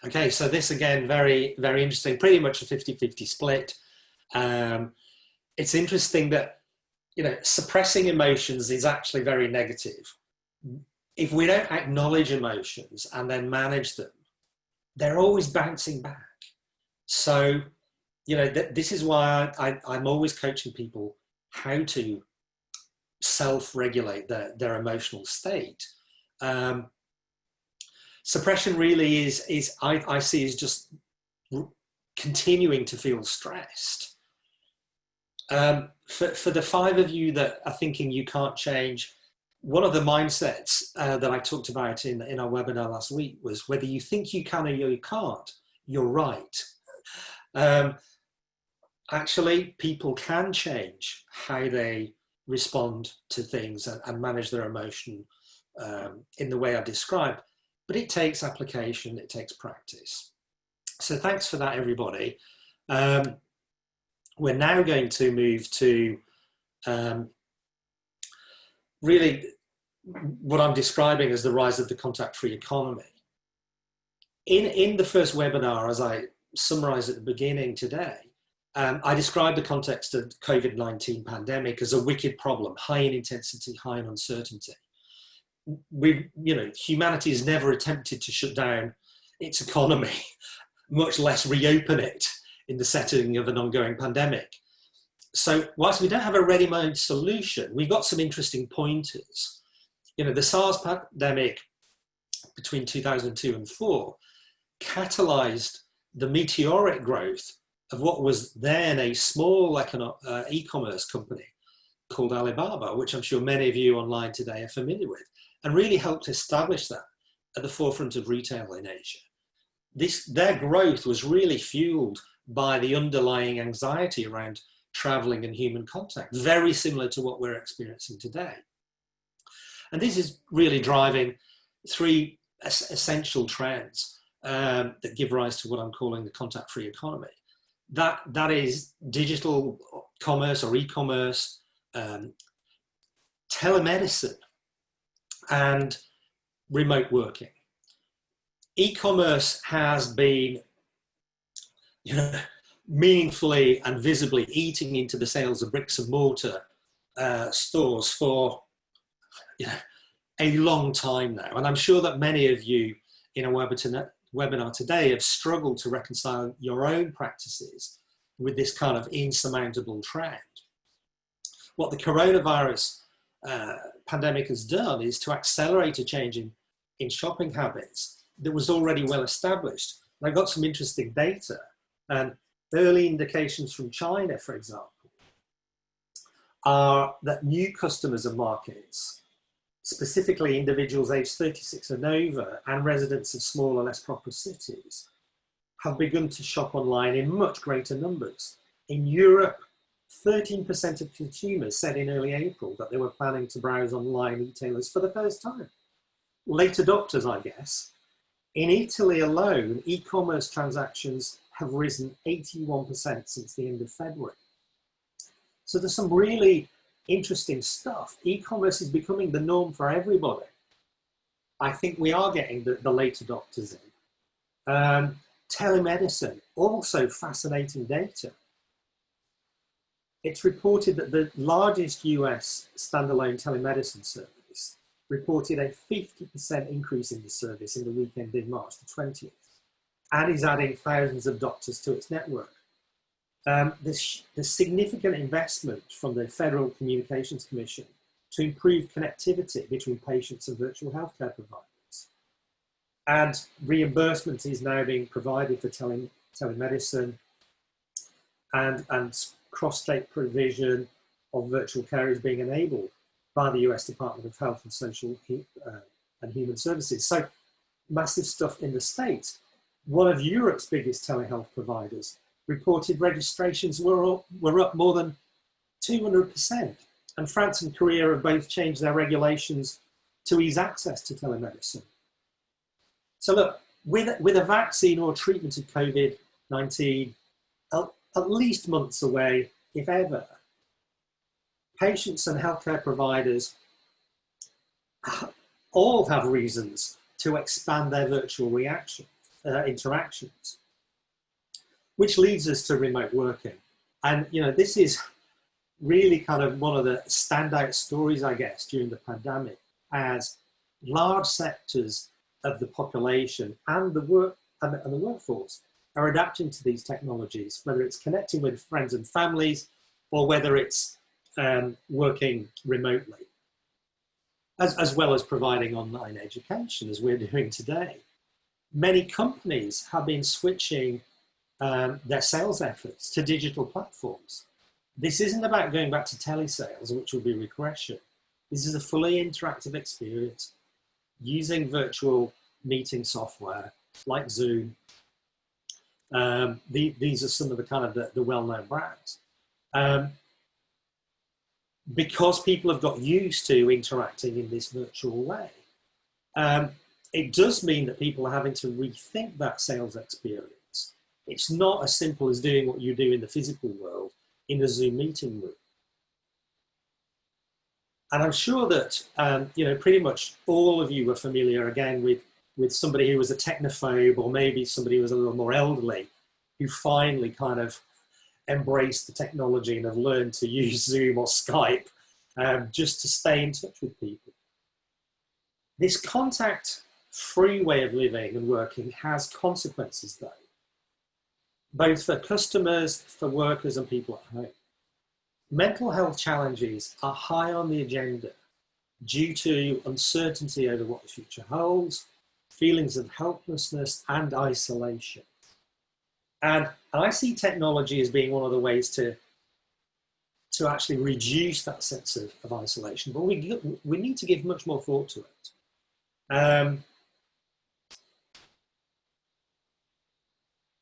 Okay, so this again, very, very interesting, pretty much a 50-50 split. It's interesting that, suppressing emotions is actually very negative. If we don't acknowledge emotions and then manage them, they're always bouncing back. So, this is why I'm always coaching people how to self-regulate their emotional state. Suppression really is I see as just continuing to feel stressed. For the 5 of you that are thinking you can't change, one of the mindsets that I talked about in our webinar last week was whether you think you can or you can't, you're right. Actually, people can change how they respond to things and manage their emotion in the way I described. But it takes application, it takes practice. So thanks for that, everybody. We're now going to move to really what I'm describing as the rise of the contact-free economy. In the first webinar, as I summarized at the beginning today, I described the context of COVID-19 pandemic as a wicked problem, high in intensity, high in uncertainty. Humanity has never attempted to shut down its economy, much less reopen it in the setting of an ongoing pandemic. So whilst we don't have a ready-made solution, we've got some interesting pointers. The SARS pandemic between 2002 and 4 catalyzed the meteoric growth of what was then a small e-commerce company called Alibaba, which I'm sure many of you online today are familiar with, and really helped establish that at the forefront of retail in Asia. Their growth was really fueled by the underlying anxiety around traveling and human contact, very similar to what we're experiencing today. And this is really driving 3 essential trends that give rise to what I'm calling the contact-free economy. That is digital commerce or e-commerce, telemedicine, and remote working. E-commerce has been, meaningfully and visibly eating into the sales of bricks and mortar stores for, a long time now. And I'm sure that many of you in a webinar today have struggled to reconcile your own practices with this kind of insurmountable trend. What the coronavirus pandemic has done is to accelerate a change in shopping habits that was already well established. And I got some interesting data, and early indications from China, for example, are that new customers and markets, specifically individuals aged 36 and over and residents of smaller, less prosperous cities, have begun to shop online in much greater numbers. In Europe, 13% of consumers said in early April that they were planning to browse online retailers for the first time. Late adopters, I guess. In Italy alone, e-commerce transactions have risen 81% since the end of February. So there's some really interesting stuff. E-commerce is becoming the norm for everybody. I think we are getting the late adopters in. Telemedicine, also fascinating data. It's reported that the largest US standalone telemedicine service reported a 50% increase in the service in the weekend in March the 20th, and is adding thousands of doctors to its network. There's significant investment from the Federal Communications Commission to improve connectivity between patients and virtual healthcare providers. And reimbursement is now being provided for telemedicine and cross-state provision of virtual care is being enabled by the US Department of Health and Social and Human Services. So massive stuff in the States. One of Europe's biggest telehealth providers reported registrations were up more than 200%. And France and Korea have both changed their regulations to ease access to telemedicine. So look, with a vaccine or treatment of COVID-19 at least months away, if ever, patients and healthcare providers all have reasons to expand their virtual interactions, which leads us to remote working. And this is really kind of one of the standout stories, I guess, during the pandemic, as large sectors of the population and the workforce are adapting to these technologies, whether it's connecting with friends and families or whether it's working remotely, as well as providing online education, as we're doing today. Many companies have been switching their sales efforts to digital platforms. This isn't about going back to telesales, which will be regression. This is a fully interactive experience using virtual meeting software like Zoom. These are some of the kind of the well-known brands. Because people have got used to interacting in this virtual way, it does mean that people are having to rethink that sales experience. It's not as simple as doing what you do in the physical world in a Zoom meeting room. And I'm sure that pretty much all of you were familiar again with somebody who was a technophobe, or maybe somebody who was a little more elderly, who finally kind of embraced the technology and have learned to use Zoom or Skype just to stay in touch with people. This contact-free way of living and working has consequences, though, both for customers, for workers and people at home. Mental health challenges are high on the agenda due to uncertainty over what the future holds, feelings of helplessness and isolation. And I see technology as being one of the ways to actually reduce that sense of isolation, but we need to give much more thought to it.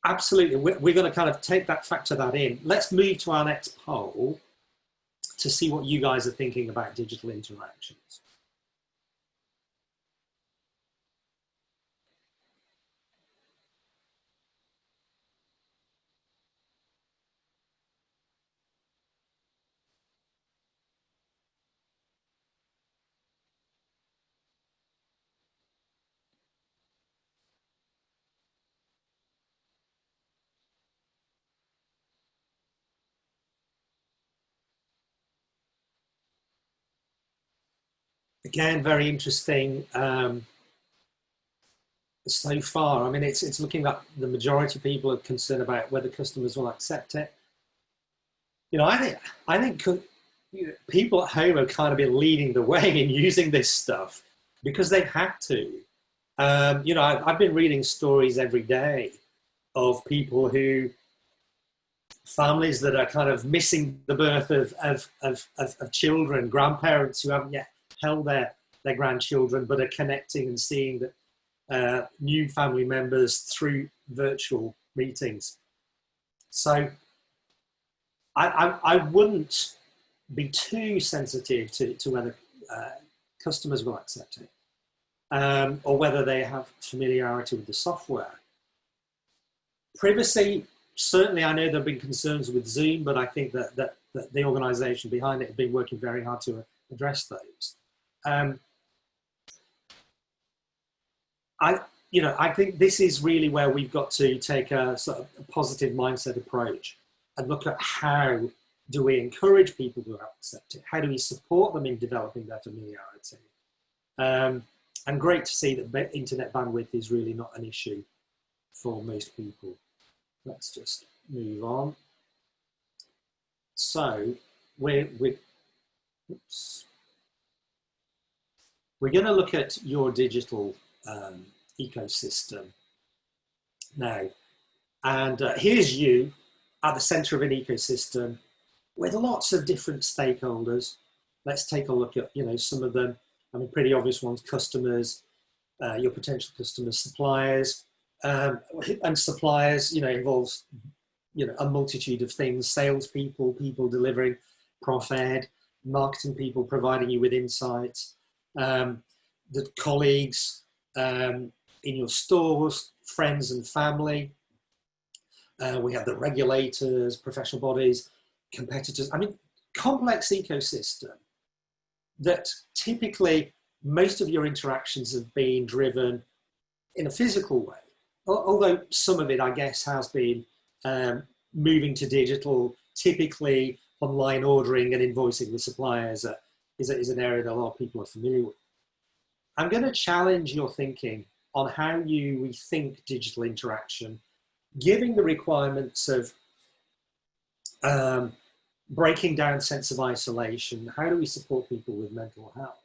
Absolutely, we're going to kind of factor that in. Let's move to our next poll to see what you guys are thinking about digital interactions. Again, very interesting so far. I mean, it's looking like the majority of people are concerned about whether customers will accept it. I think people at home have kind of been leading the way in using this stuff because they've had to. I've been reading stories every day of people families that are kind of missing the birth of children, grandparents who haven't yet held their grandchildren, but are connecting and seeing that new family members through virtual meetings. So I wouldn't be too sensitive to whether customers will accept it or whether they have familiarity with the software. Privacy, certainly I know there have been concerns with Zoom, but I think that the organisation behind it has been working very hard to address those. I think this is really where we've got to take a sort of a positive mindset approach and look at how do we encourage people to accept it? How do we support them in developing their familiarity? And great to see that internet bandwidth is really not an issue for most people. Let's just move on. So we're going to look at your digital ecosystem now. And here's you at the center of an ecosystem with lots of different stakeholders. Let's take a look at, some of them. I mean, pretty obvious ones: customers, your potential customers, suppliers, and suppliers, involves, a multitude of things: salespeople, people delivering prof ed, marketing people providing you with insights, the colleagues in your stores, friends and family. We have the regulators, professional bodies, competitors. I mean, complex ecosystem that typically most of your interactions have been driven in a physical way. Although some of it, I guess, has been moving to digital. Typically, online ordering and invoicing with suppliers is an area that a lot of people are familiar with. I'm going to challenge your thinking on how you rethink digital interaction, giving the requirements of breaking down sense of isolation. How do we support people with mental health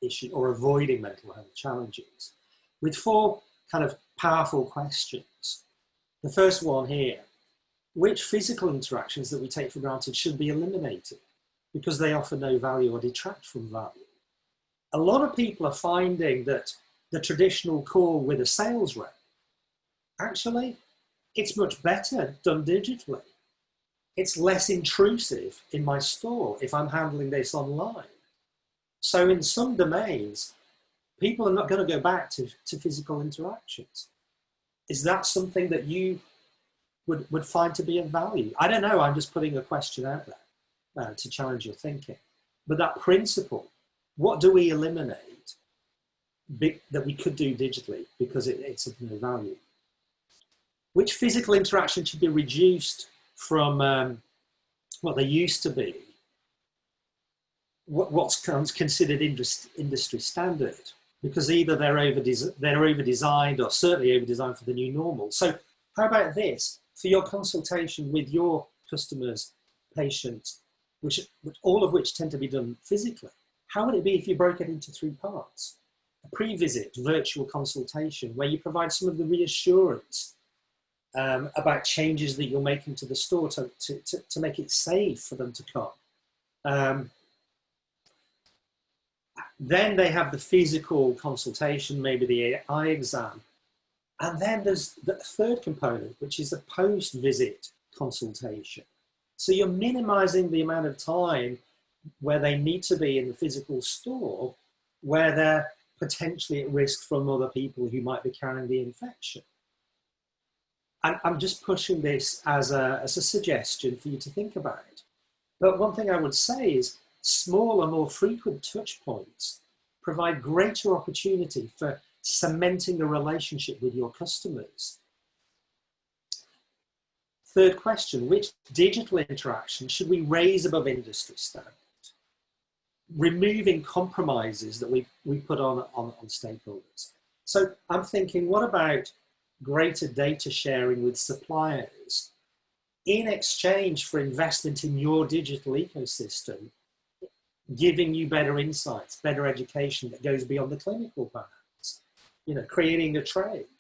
issues or avoiding mental health challenges? With 4 kind of powerful questions. The first one here: which physical interactions that we take for granted should be eliminated because they offer no value or detract from value? A lot of people are finding that the traditional call with a sales rep, actually, it's much better done digitally. It's less intrusive in my store if I'm handling this online. So in some domains, people are not going to go back to physical interactions. Is that something that you would find to be of value? I don't know, I'm just putting a question out there to challenge your thinking. But that principle, what do we eliminate that we could do digitally because it's of no value? Which physical interaction should be reduced from what they used to be, what's considered industry standard, because either they're over-designed or certainly over-designed for the new normal. So how about this? For your consultation with your customers, patients, all of which tend to be done physically, how would it be if you broke it into 3 parts? A pre-visit virtual consultation where you provide some of the reassurance about changes that you're making to the store to make it safe for them to come. Then they have the physical consultation, maybe the eye exam. And then there's the third component, which is the post-visit consultation. So you're minimizing the amount of time where they need to be in the physical store, where they're potentially at risk from other people who might be carrying the infection. And I'm just pushing this as a suggestion for you to think about. But one thing I would say is smaller, more frequent touch points provide greater opportunity for cementing a relationship with your customers. Third question: which digital interaction should we raise above industry standard? Removing compromises that we put on stakeholders. So I'm thinking, what about greater data sharing with suppliers in exchange for investment in your digital ecosystem, giving you better insights, better education that goes beyond the clinical perhaps, creating a trade.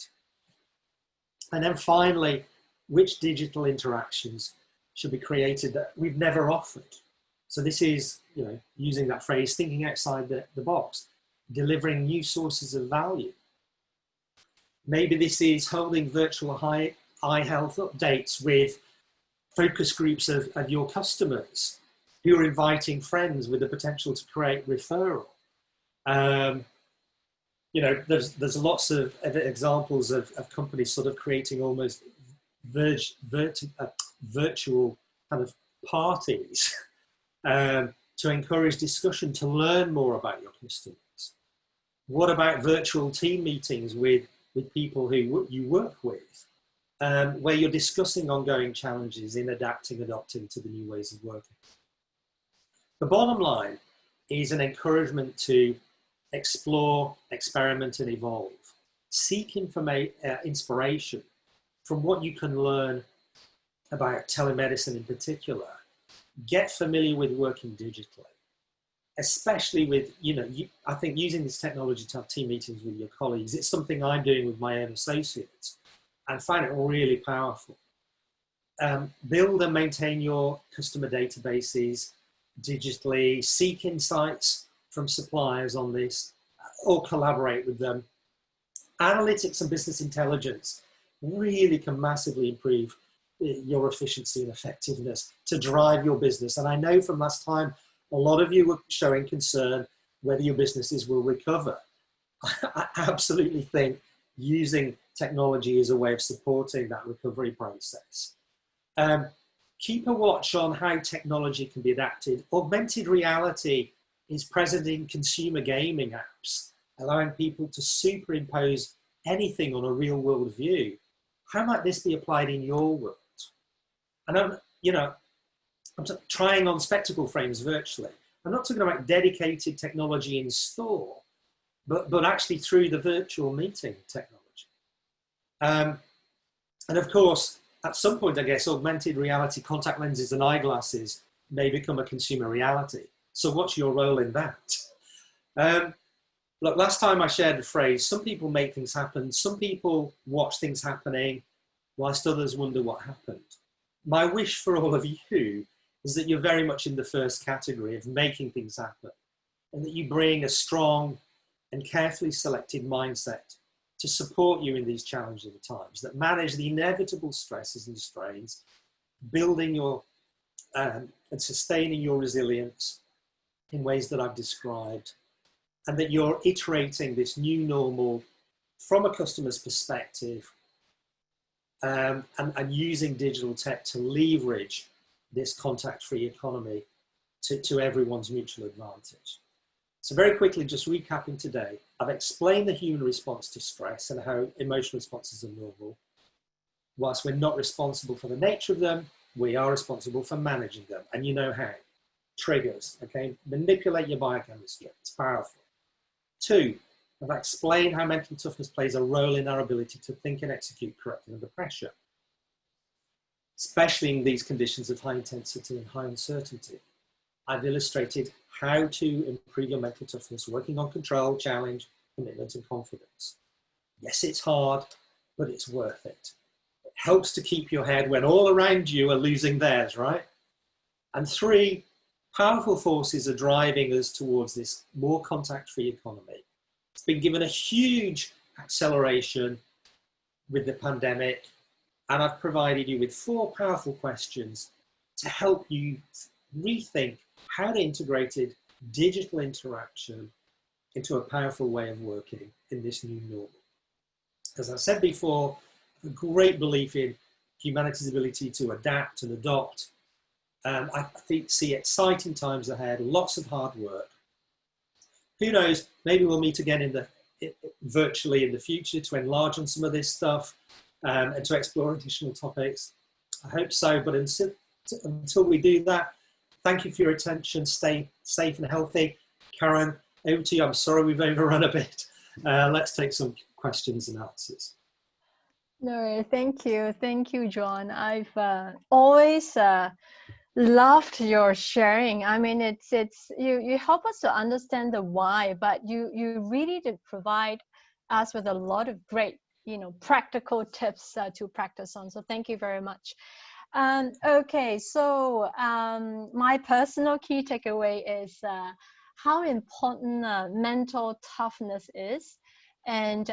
And then finally, which digital interactions should be created that we've never offered? So this is, using that phrase, thinking outside the box, delivering new sources of value. Maybe this is holding virtual eye health updates with focus groups of your customers who are inviting friends with the potential to create referral. There's lots of examples of companies sort of creating almost virtual kind of parties to encourage discussion, to learn more about your customers. What about virtual team meetings with people who you work with, where you're discussing ongoing challenges in adapting to the new ways of working? The bottom line is an encouragement to explore, experiment, and evolve. Seek inspiration from what you can learn about telemedicine in particular. Get familiar with working digitally, especially with, I think using this technology to have team meetings with your colleagues. It's something I'm doing with my own associates and find it really powerful. build and maintain your customer databases digitally, seek insights from suppliers on this, or collaborate with them. Analytics and business intelligence really can massively improve your efficiency and effectiveness to drive your business. And I know from last time, a lot of you were showing concern whether your businesses will recover. I absolutely think using technology is a way of supporting that recovery process. Keep a watch on how technology can be adapted. Augmented reality is present in consumer gaming apps, allowing people to superimpose anything on a real world view. How might this be applied in your world? And I'm trying on spectacle frames virtually. I'm not talking about dedicated technology in store, but actually through the virtual meeting technology. And of course, at some point, I guess, augmented reality contact lenses and eyeglasses may become a consumer reality. So what's your role in that? Look, last time I shared the phrase, some people make things happen, some people watch things happening, whilst others wonder what happened. My wish for all of you is that you're very much in the first category of making things happen, and that you bring a strong and carefully selected mindset to support you in these challenging times, that manage the inevitable stresses and strains, building your and sustaining your resilience in ways that I've described, and that you're iterating this new normal from a customer's perspective, and using digital tech to leverage this contact-free economy to everyone's mutual advantage. So very quickly, just recapping today, I've explained the human response to stress and how emotional responses are normal. Whilst we're not responsible for the nature of them, we are responsible for managing them. And you know how. Triggers, okay? Manipulate your biochemistry, it's powerful. 2, I've explained how mental toughness plays a role in our ability to think and execute correctly under pressure, especially in these conditions of high intensity and high uncertainty. I've illustrated how to improve your mental toughness, working on control, challenge, commitment, and confidence. Yes, it's hard, but it's worth it. It helps to keep your head when all around you are losing theirs, right? And 3, powerful forces are driving us towards this more contact-free economy. It's been given a huge acceleration with the pandemic, and I've provided you with 4 powerful questions to help you rethink how to integrate digital interaction into a powerful way of working in this new normal. As I said before, a great belief in humanity's ability to adapt and adopt. I see exciting times ahead, lots of hard work. Who knows, maybe we'll meet again virtually in the future to enlarge on some of this stuff and to explore additional topics. I hope so, but until we do that, thank you for your attention. Stay safe and healthy. Karen, over to you. I'm sorry we've overrun a bit. Let's take some questions and answers. No, thank you. Thank you, John. I've always loved your sharing. I mean, it's you help us to understand the why, but you really did provide us with a lot of great, practical tips to practice on. So thank you very much. Okay, so my personal key takeaway is how important mental toughness is, and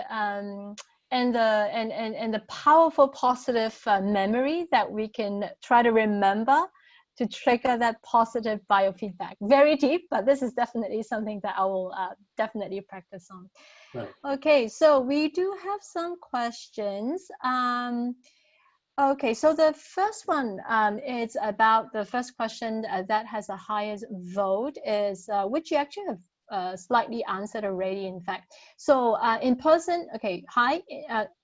the powerful positive memory that we can try to remember to trigger that positive biofeedback. Very deep, but this is definitely something that I will definitely practice on. Right. Okay, so we do have some questions. Okay, so the first one is about the first question that has the highest vote is, which you actually have slightly answered already, in fact. So in person, okay,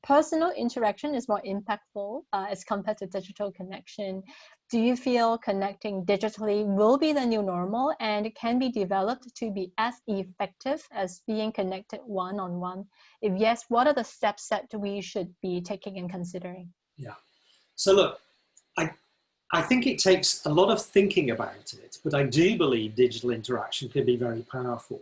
personal interaction is more impactful as compared to digital connection. Do you feel connecting digitally will be the new normal and can be developed to be as effective as being connected one-on-one? If yes, what are the steps that we should be taking and considering? Yeah. So look, I think it takes a lot of thinking about it, but I do believe digital interaction can be very powerful.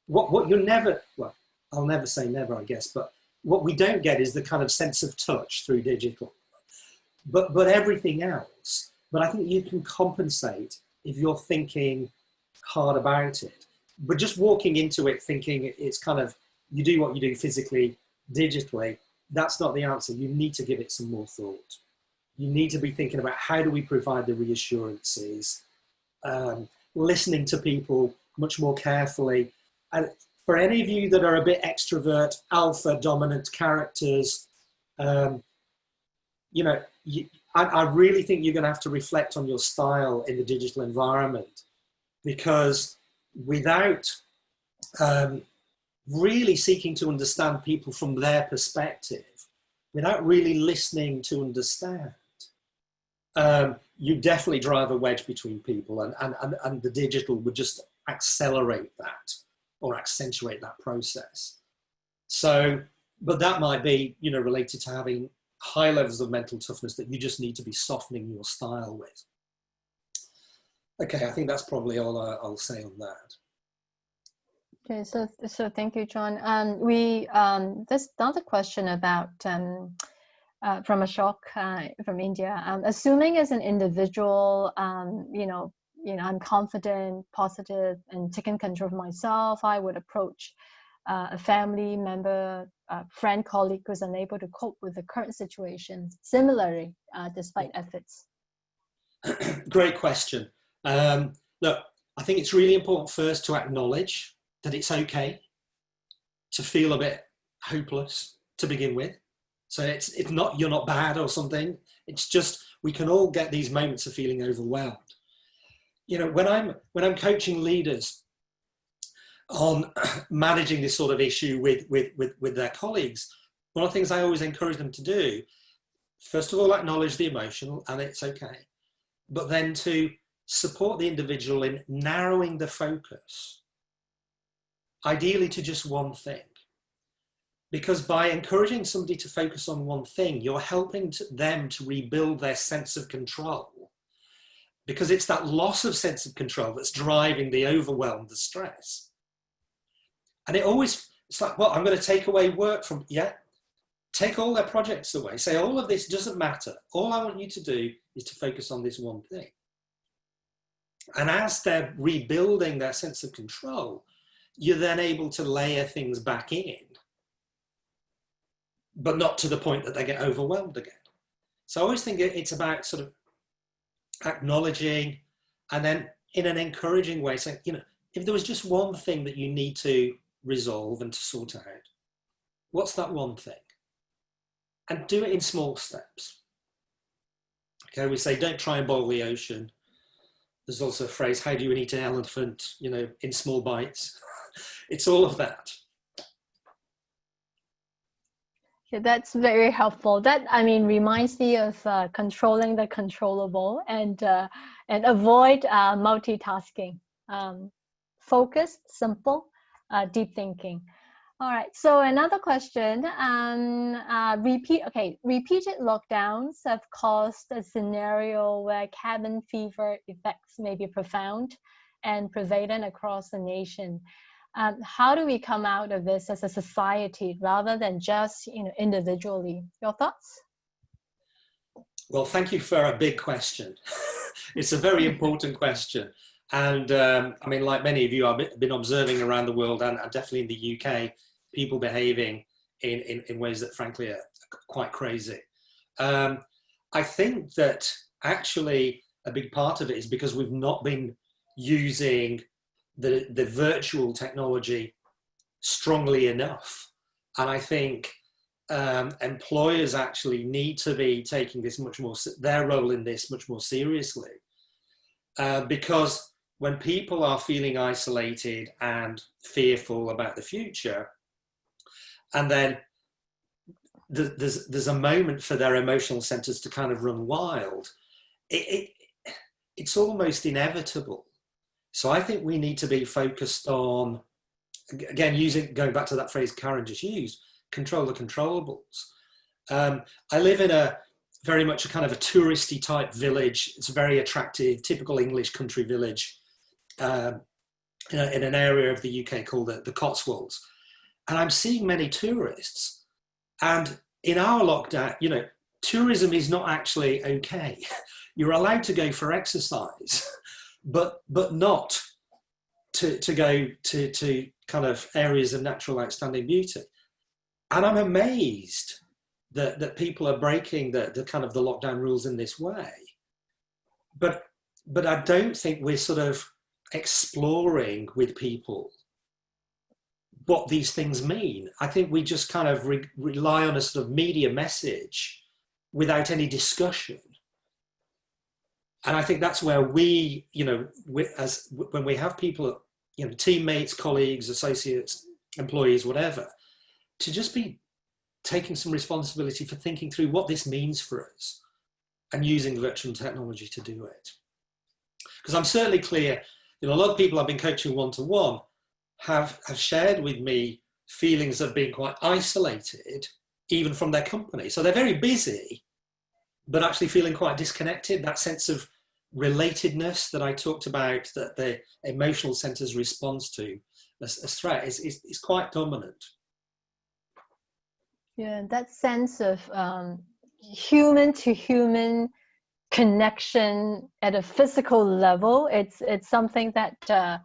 What you're never, well, I'll never say never, I guess, but what we don't get is the kind of sense of touch through digital. but everything else. But I think you can compensate if you're thinking hard about it. But just walking into it thinking it's kind of, you do what you do physically, digitally, that's not the answer. You need to give it some more thought. You need to be thinking about how do we provide the reassurances, listening to people much more carefully. And for any of you that are a bit extrovert, alpha dominant characters, you know, I really think you're going to have to reflect on your style in the digital environment, because without really seeking to understand people from their perspective, without really listening to understand, you definitely drive a wedge between people, and the digital would just accelerate that or accentuate that process. So, but that might be, you know, related to having high levels of mental toughness that you just need to be softening your style with. Okay, I think that's probably all I'll say on that. Okay, so thank you, John. There's another question about from Ashok from India. Assuming as an individual, you know, I'm confident, positive, and taking control of myself, I would approach a family member, friend, colleague who's unable to cope with the current situation similarly, despite efforts. Great question. Look, I think it's really important first to acknowledge that it's okay to feel a bit hopeless to begin with. So it's not, you're not bad or something. It's just, we can all get these moments of feeling overwhelmed. You know, when I'm coaching leaders on managing this sort of issue with their colleagues, one of the things I always encourage them to do, first of all, acknowledge the emotional, and it's okay, but then to support the individual in narrowing the focus, ideally to just one thing. Because by encouraging somebody to focus on one thing, you're helping them to rebuild their sense of control. Because it's that loss of sense of control that's driving the overwhelm, the stress. And it's like, well, I'm going to take away work from, take all their projects away. Say, all of this doesn't matter. All I want you to do is to focus on this one thing. And as they're rebuilding their sense of control, you're then able to layer things back in, but not to the point that they get overwhelmed again. So I always think it's about sort of acknowledging, and then in an encouraging way saying, you know, if there was just one thing that you need to resolve and to sort out, what's that one thing? And do it in small steps. Okay, we say don't try and boil the ocean. There's also a phrase, how do you eat an elephant, you know, in small bites? It's all of that. Yeah, that's very helpful. That, I mean, reminds me of controlling the controllable and avoid multitasking. Focused, simple, deep thinking. All right. So another question. Repeated lockdowns have caused a scenario where cabin fever effects may be profound and prevalent across the nation. How do we come out of this as a society rather than just, you know, individually? Your thoughts? Well, thank you for a big question. It's a very important question. And I mean, like many of you, I've been observing around the world, and definitely in the UK, people behaving in ways that frankly are quite crazy. I think that actually a big part of it is because we've not been using the virtual technology strongly enough. And I think employers actually need to be taking this much more, their role in this much more seriously. Because when people are feeling isolated and fearful about the future, and then there's a moment for their emotional centers to kind of run wild, it's almost inevitable. So I think we need to be focused on, again, going back to that phrase Karen just used, control the controllables. I live in a very much a kind of a touristy type village. It's a very attractive, typical English country village in an area of the UK called the And I'm seeing many tourists. And in our lockdown, you know, tourism is not actually okay. You're allowed to go for exercise, but not to go to kind of areas of natural outstanding beauty. And I'm amazed that people are breaking the kind of the lockdown rules in this way. But I don't think we're sort of exploring with people what these things mean. I think we just kind of rely on a sort of media message without any discussion. And I think that's where we, you know, when we have people, you know, teammates, colleagues, associates, employees, whatever, to just be taking some responsibility for thinking through what this means for us and using virtual technology to do it. Because I'm certainly clear, you know, a lot of people I've been coaching one-to-one have shared with me feelings of being quite isolated, even from their company. So they're very busy, but actually feeling quite disconnected. That sense of relatedness that I talked about, that the emotional centers response to as threat is quite dominant. Yeah, that sense of human to human connection at a physical level, it's something that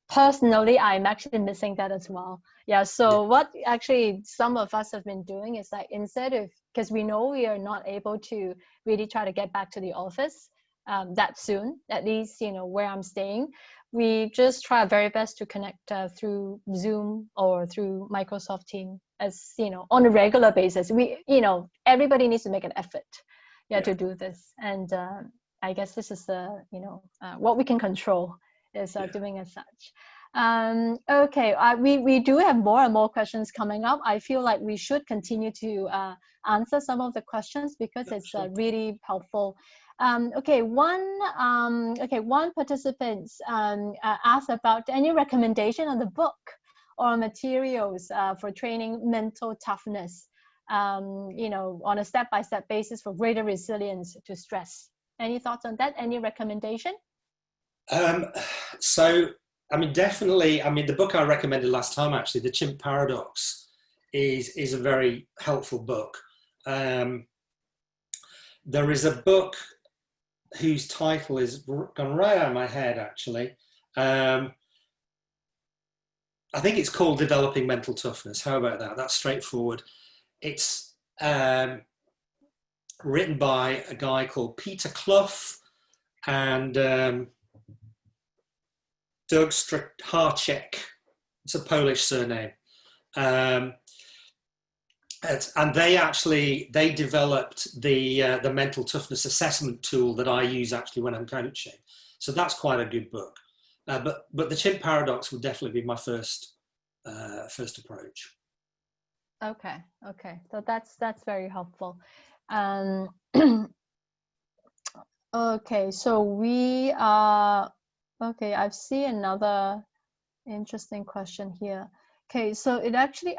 personally I'm actually missing that as well. Yeah, so what actually some of us have been doing is like, instead of, because we know we are not able to really try to get back to the office that soon, at least, you know, where I'm staying, we just try our very best to connect through Zoom or through Microsoft Teams, as you know, on a regular basis. We, you know, everybody needs to make an effort, to do this. And I guess this is the, you know, what we can control is doing as such. Okay, we do have more and more questions coming up. I feel like we should continue to answer some of the questions because it's really helpful. Okay, one participant asked about any recommendation on the book or materials for training mental toughness, you know, on a step-by-step basis for greater resilience to stress. Any thoughts on that? Any recommendation? So, I mean, definitely, I mean, the book I recommended last time, actually, The Chimp Paradox, is a very helpful book. There is a book whose title is gone right out of my head, actually. I think it's called Developing Mental Toughness. How about that? That's straightforward. It's written by a guy called Peter Clough and Doug Stracharczyk. It's a Polish surname. And they developed the mental toughness assessment tool that I use actually when I'm coaching. So that's quite a good book. But the Chimp Paradox would definitely be my first approach. Okay. So that's very helpful. Okay, so we are okay. I see another interesting question here. Okay, so it actually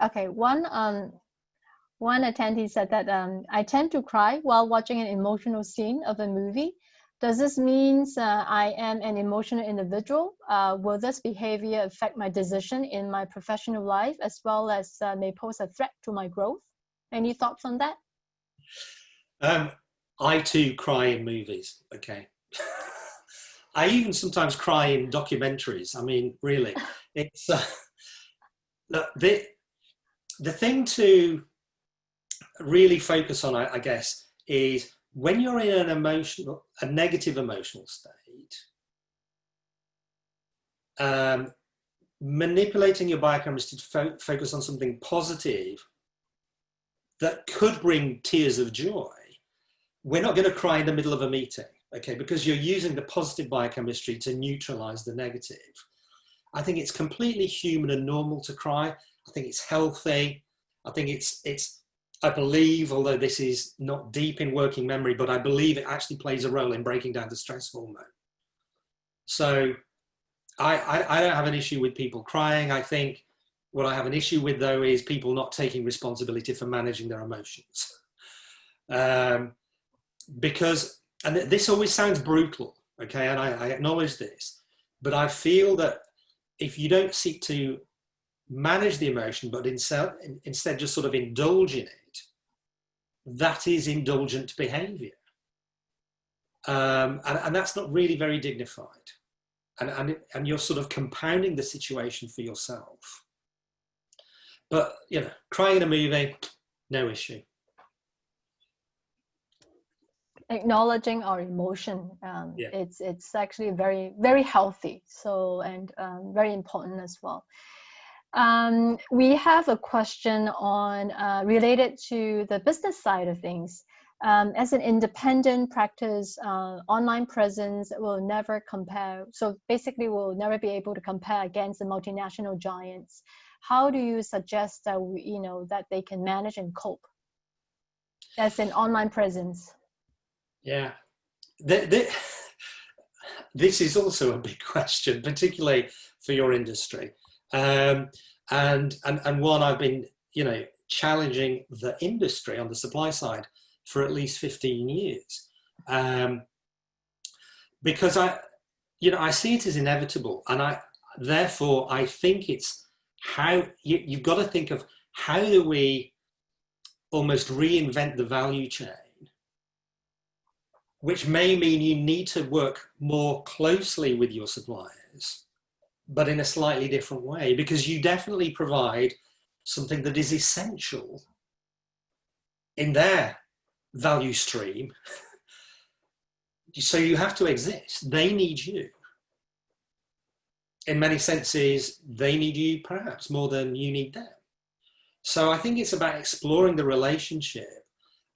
one attendee said that I tend to cry while watching an emotional scene of a movie. Does this mean I am an emotional individual? Will this behavior affect my decision in my professional life as well as may pose a threat to my growth? Any thoughts on that? I too cry in movies, okay. I even sometimes cry in documentaries. I mean, really, it's the thing to really focus on, I guess, is when you're in a negative emotional state, manipulating your biochemistry to focus on something positive that could bring tears of joy. We're not going to cry in the middle of a meeting, okay, because you're using the positive biochemistry to neutralize the negative. I think it's completely human and normal to cry. I think it's healthy. I think I believe, although this is not deep in working memory, but I believe it actually plays a role in breaking down the stress hormone. So I don't have an issue with people crying. I think what I have an issue with, though, is people not taking responsibility for managing their emotions. Because, and this always sounds brutal, okay, and I acknowledge this, but I feel that if you don't seek to manage the emotion, but instead just sort of indulge in it, that is indulgent behavior. And that's not really very dignified. And you're sort of compounding the situation for yourself. But, you know, crying in a movie, no issue. Acknowledging our emotion, Yeah. it's actually very, very healthy. So, and very important as well. We have a question on related to the business side of things. As an independent practice, online presence will never compare. So basically, we'll never be able to compare against the multinational giants. How do you suggest that that they can manage and cope as an online presence? Yeah, this is also a big question, particularly for your industry, and one I've been, challenging the industry on the supply side for at least 15 years, because I see it as inevitable, and therefore I think it's how you've got to think of how do we almost reinvent the value chain, which may mean you need to work more closely with your suppliers, but in a slightly different way, because you definitely provide something that is essential in their value stream. So you have to exist. They need you. In many senses, they need you perhaps more than you need them. So I think it's about exploring the relationship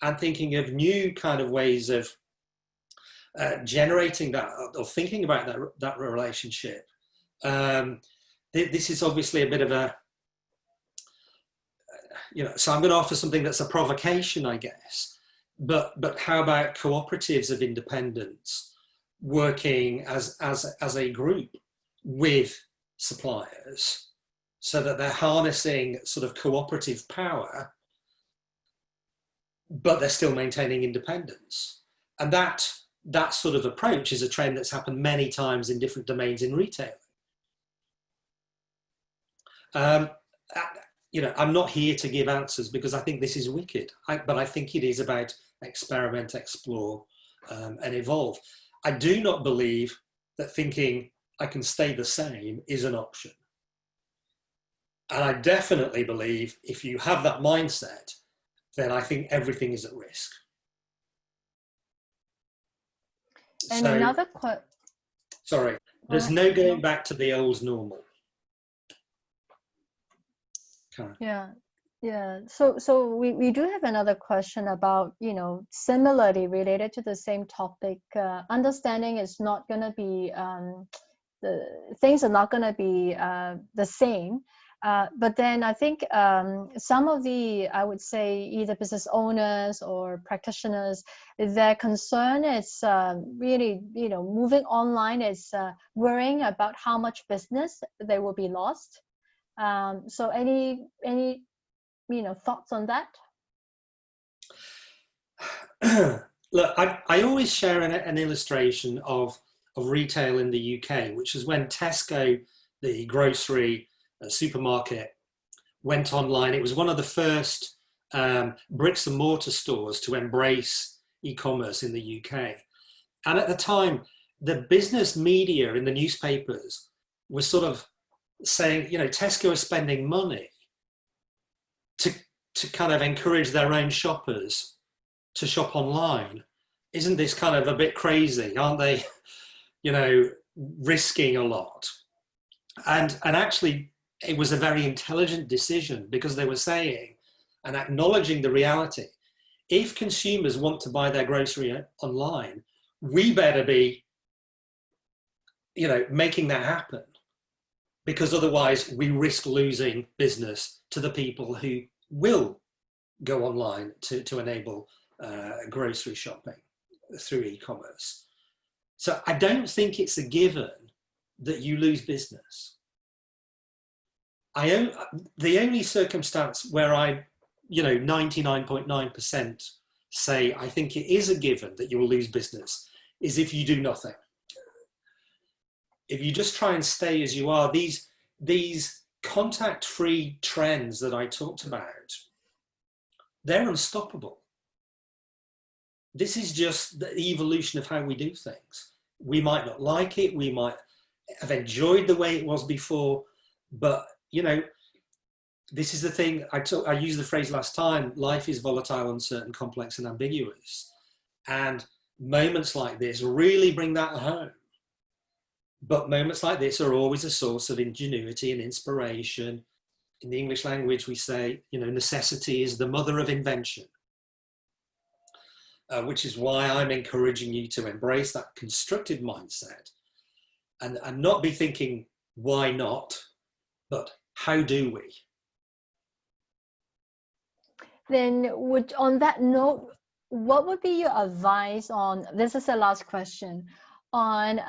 and thinking of new kind of ways of generating that or thinking about that relationship. This is obviously a bit of a, so I'm going to offer something that's a provocation, I guess. But how about cooperatives of independents working as a group with suppliers, so that they're harnessing sort of cooperative power, but they're still maintaining independence? And that sort of approach is a trend that's happened many times in different domains in retailing. I'm not here to give answers because I think this is wicked, but I think it is about experiment, explore, and evolve. I do not believe that thinking I can stay the same is an option. And I definitely believe if you have that mindset, then I think everything is at risk. And another question. Sorry, there's no going back to the old normal. Karen. Yeah. So we do have another question about, similarly related to the same topic. Understanding is not going to be, things are not going to be the same. But then I think some of the, I would say, either business owners or practitioners, their concern is really, moving online is worrying about how much business they will be lost. So any thoughts on that? Look, I always share an illustration of retail in the UK, which is when Tesco, the grocery supermarket, went online. It was one of the first bricks and mortar stores to embrace e-commerce in the UK. And at the time, the business media in the newspapers was sort of saying, Tesco is spending money to kind of encourage their own shoppers to shop online. Isn't this kind of a bit crazy? Aren't they, risking a lot? And actually, it was a very intelligent decision, because they were saying and acknowledging the reality. If consumers want to buy their grocery online, we better be, making that happen, because otherwise we risk losing business to the people who will go online to enable grocery shopping through e-commerce. So I don't think it's a given that you lose business. The only circumstance where I, 99.9% say I think it is a given that you will lose business is if you do nothing. If you just try and stay as you are, these contact-free trends that I talked about, they're unstoppable. this is just the evolution of how we do things. We might not like it, we might have enjoyed the way it was before, but this is the thing. I used the phrase last time: life is volatile, uncertain, complex, and ambiguous. And moments like this really bring that home. But moments like this are always a source of ingenuity and inspiration. In the English language, we say, necessity is the mother of invention, which is why I'm encouraging you to embrace that constructive mindset and not be thinking, why not, but how do we? Then on that note, what would be your advice on, this is the last question, on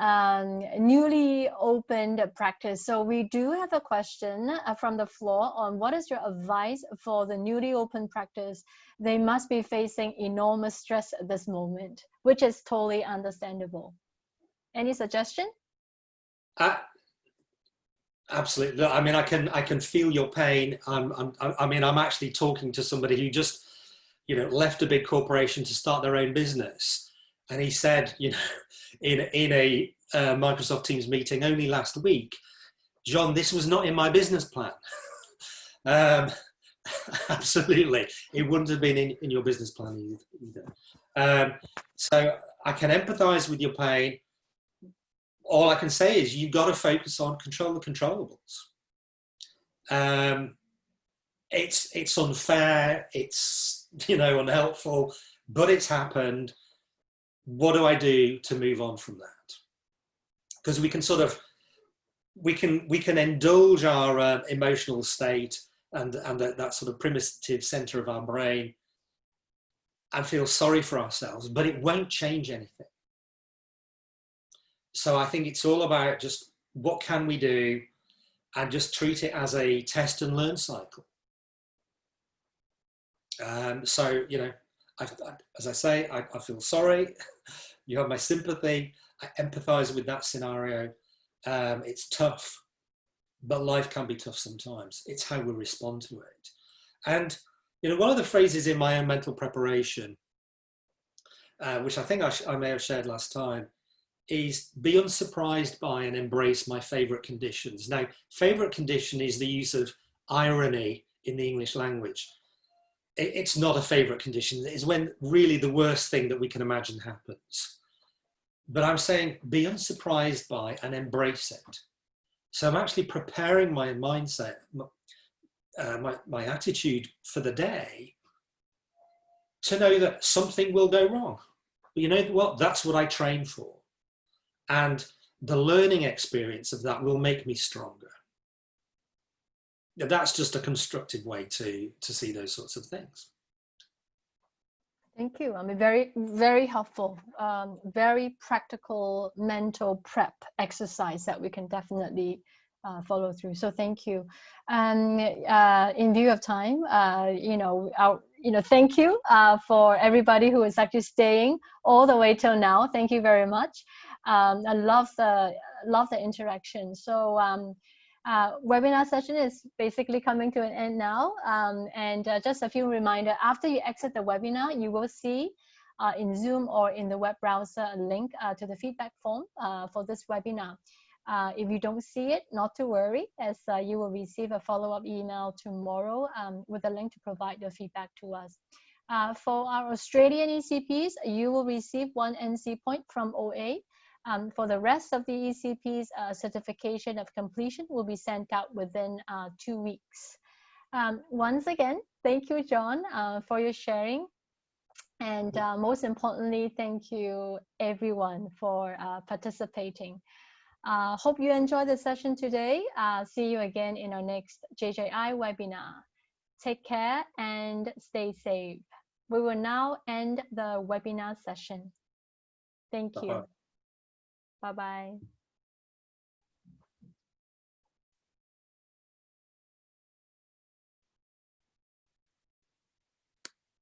newly opened practice? So we do have a question from the floor on what is your advice for the newly opened practice? They must be facing enormous stress at this moment, which is totally understandable. Any suggestion? Absolutely. I mean, I can feel your pain. I'm actually talking to somebody who just, left a big corporation to start their own business, and he said, in a Microsoft Teams meeting only last week, John, this was not in my business plan. Absolutely, it wouldn't have been in your business plan either. So I can empathise with your pain. All I can say is you've got to focus on control the controllables. It's unfair, it's unhelpful, but it's happened. What do I do to move on from that? Because we can indulge our emotional state and that sort of primitive center of our brain and feel sorry for ourselves, but it won't change anything. So I think it's all about just what can we do and just treat it as a test and learn cycle. So, as I say, I feel sorry. You have my sympathy. I empathize with that scenario. It's tough, but life can be tough sometimes. It's how we respond to it. And, one of the phrases in my own mental preparation, which I think I may have shared last time, is be unsurprised by and embrace my favorite conditions. Now, favorite condition is the use of irony in the English language. It's not a favorite condition. It's when really the worst thing that we can imagine happens. But I'm saying be unsurprised by and embrace it. So I'm actually preparing my mindset, my attitude for the day to know that something will go wrong. But you know what? That's what I train for. And the learning experience of that will make me stronger. That's just a constructive way to see those sorts of things. Thank you. I mean, very, very helpful, very practical mental prep exercise that we can definitely follow through. So thank you. In view of time, thank you for everybody who is actually staying all the way till now. Thank you very much. I love the interaction. So webinar session is basically coming to an end now. And just a few reminder, after you exit the webinar, you will see in Zoom or in the web browser a link to the feedback form for this webinar. If you don't see it, not to worry, as you will receive a follow-up email tomorrow with a link to provide your feedback to us. For our Australian ECPs, you will receive 1 NC point from OA. For the rest of the ECPs, certification of completion will be sent out within 2 weeks. Once again, thank you, John, for your sharing. And most importantly, thank you, everyone, for participating. Hope you enjoyed the session today. See you again in our next JJI webinar. Take care and stay safe. We will now end the webinar session. Thank you. Bye-bye.